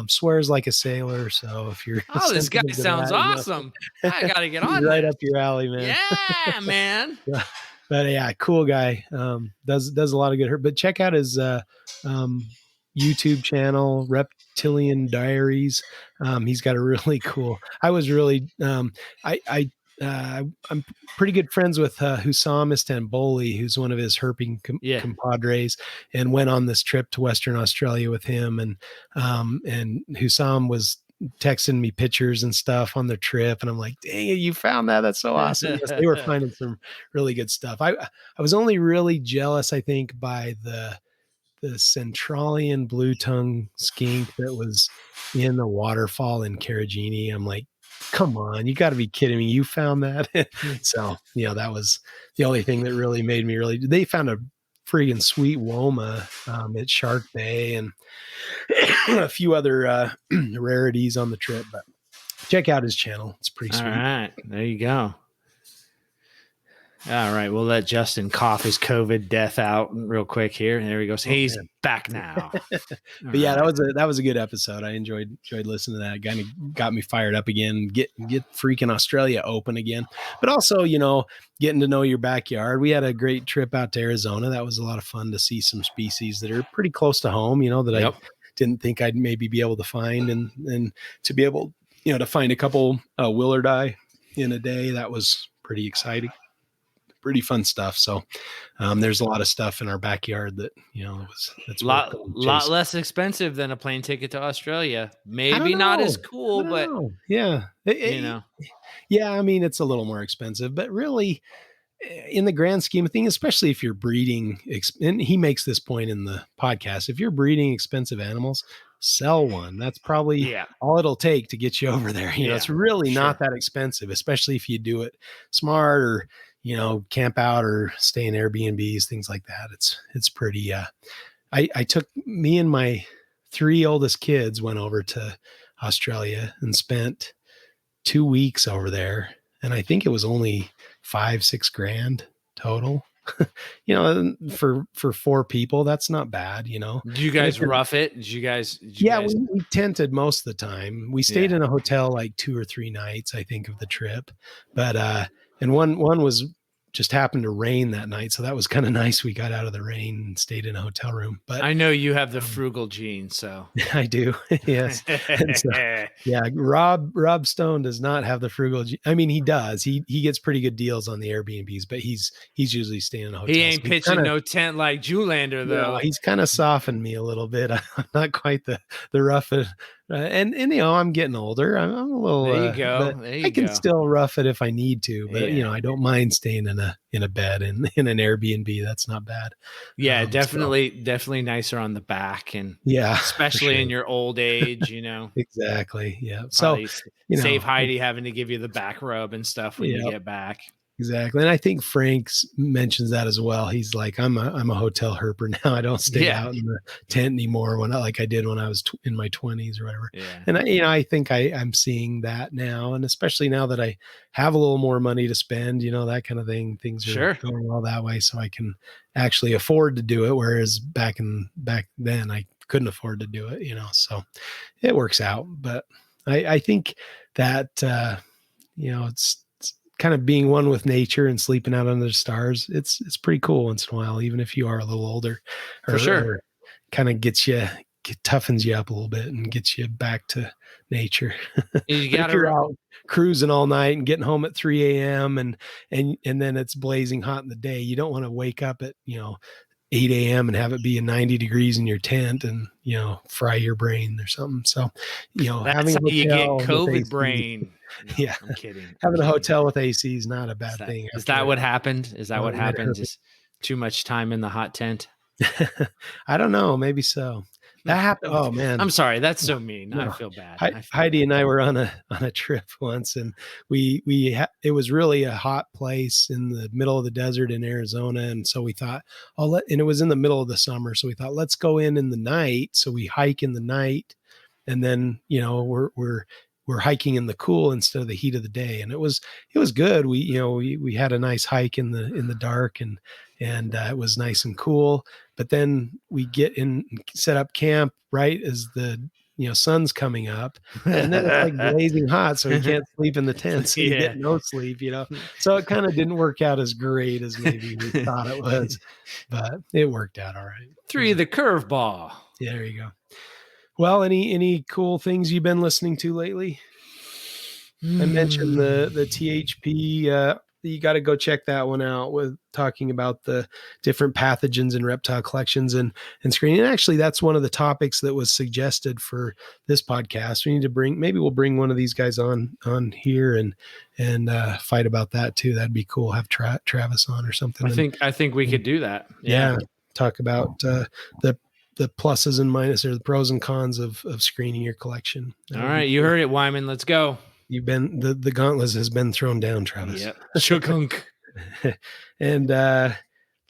Swears like a sailor. So if you're this guy sounds awesome, I gotta get on right up your alley, man. Yeah, man. But yeah, cool guy. Does a lot of good. But check out his YouTube channel, Reptilian Diaries. He's got a really cool. I was really I'm pretty good friends with Hussam Istanbuli, who's one of his herping compadres, and went on this trip to Western Australia with him. And Hussam was texting me pictures and stuff on their trip, and I'm like, dang it, you found that? That's so awesome. Yes, they were finding some really good stuff. I was only really jealous, I think, by the Centralian blue tongue skink that was in the waterfall in Carragini. I'm like, come on, you got to be kidding me. You found that. So, that was the only thing that really made me they found a friggin' sweet Woma at Shark Bay and a few other rarities on the trip, but check out his channel. It's pretty sweet. All right. There you go. All right. We'll let Justin cough his COVID death out real quick here. There he goes. He's back now. But yeah, that was a good episode. I enjoyed listening to that. Kind of got me fired up again. Get freaking Australia open again. But also, getting to know your backyard. We had a great trip out to Arizona. That was a lot of fun to see some species that are pretty close to home, that I didn't think I'd maybe be able to find, and to be able, to find a couple Willardi in a day. That was pretty exciting. Pretty fun stuff. So there's a lot of stuff in our backyard that that's a lot less expensive than a plane ticket to Australia. Maybe not as cool, but yeah, yeah. I mean, it's a little more expensive, but really, in the grand scheme of things, especially if you're breeding, and he makes this point in the podcast, if you're breeding expensive animals, sell one. That's probably all it'll take to get you over there. It's really not that expensive, especially if you do it smart, or camp out or stay in Airbnbs, things like that. It's pretty, I took me and my 3 oldest kids went over to Australia and spent 2 weeks over there. And I think it was only $5-6 grand total, for 4 people. That's not bad. Did you guys rough it? Did you guys? We tented most of the time. We stayed in a hotel like 2 or 3 nights, I think, of the trip, but, and one was just happened to rain that night. So that was kind of nice. We got out of the rain and stayed in a hotel room. But I know you have the frugal gene, so I do. Yes. So, Rob Stone does not have the frugal gene. I mean, he does. He gets pretty good deals on the Airbnbs, but he's usually staying in a hotel. He ain't pitching no tent like Julander though. He's kind of softened me a little bit. I'm not quite the rough. And I'm getting older. I'm a little. There you go. I can still rough it if I need to, but I don't mind staying in a bed in an Airbnb. That's not bad. Yeah, definitely nicer on the back, and especially in your old age. Exactly. Yeah. So save Heidi having to give you the back rub and stuff when you get back. Exactly. And I think Frank's mentions that as well. He's like, I'm a hotel herper now. I don't stay out in the tent anymore like I did when I was in my 20s or whatever. Yeah. And I think I'm seeing that now. And especially now that I have a little more money to spend, that kind of thing, things are going all that way. So I can actually afford to do it. Whereas back then I couldn't afford to do it, so it works out. But I think that, it's kind of being one with nature and sleeping out under the stars. It's pretty cool once in a while, even if you are a little older. For sure. Kind of gets you toughens you up a little bit and gets you back to nature. You But if you're out cruising all night and getting home at 3 a.m. and then it's blazing hot in the day, you don't want to wake up at 8 a.m. and have it be 90 degrees in your tent and fry your brain or something. So that's having a how you get COVID AC, brain. No, yeah, I'm kidding. Having a hotel with AC is not a bad thing. Is that what happened? Is that what happened? Is too much time in the hot tent? I don't know. Maybe so. That happened. Oh man, I'm sorry. That's so mean. No. I feel bad. Heidi and I were on a trip once, and it was really a hot place in the middle of the desert in Arizona, and so we thought, and it was in the middle of the summer, so we thought, let's go in the night. So we hike in the night, and then we're hiking in the cool instead of the heat of the day, and it was good. We had a nice hike in the dark, and it was nice and cool. But then we get in, set up camp right as the sun's coming up, and then it's like blazing hot, so you can't sleep in the tent, so you get no sleep. So it kind of didn't work out as great as maybe we thought it was, but it worked out all right. 3, the curveball. Yeah, there you go. Well, any cool things you've been listening to lately? I mentioned the THP. You got to go check that one out, with talking about the different pathogens in reptile collections and screening. And actually, that's one of the topics that was suggested for this podcast. We need to maybe we'll bring one of these guys on here and fight about that too. That'd be cool. Have Travis on or something. I think we could do that. Yeah. Talk about the pluses and minuses, or the pros and cons of screening your collection. All right. You heard it, Wyman. Let's go. You've been the gauntlet has been thrown down, Travis. Yep. Shukunk. And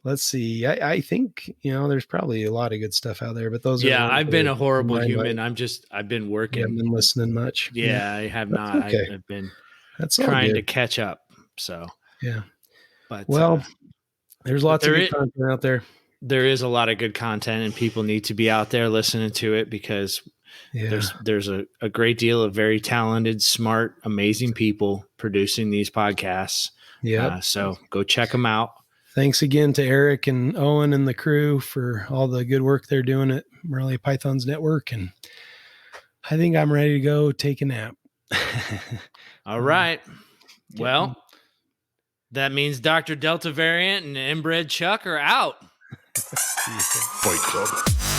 let's see. I think there's probably a lot of good stuff out there, but those are I've been a horrible human. I've been working. You haven't been listening much. Yeah, I have not. Okay. I've been trying to catch up. So but there's lots of good content out there. There is a lot of good content, and people need to be out there listening to it, because there's a great deal of very talented, smart, amazing people producing these podcasts. Yeah. So go check them out. Thanks again to Eric and Owen and the crew for all the good work they're doing at Morelia Pythons Network. And I think I'm ready to go take a nap. All right. Well, that means Dr. Delta Variant and Inbred Chuck are out. Fight Club.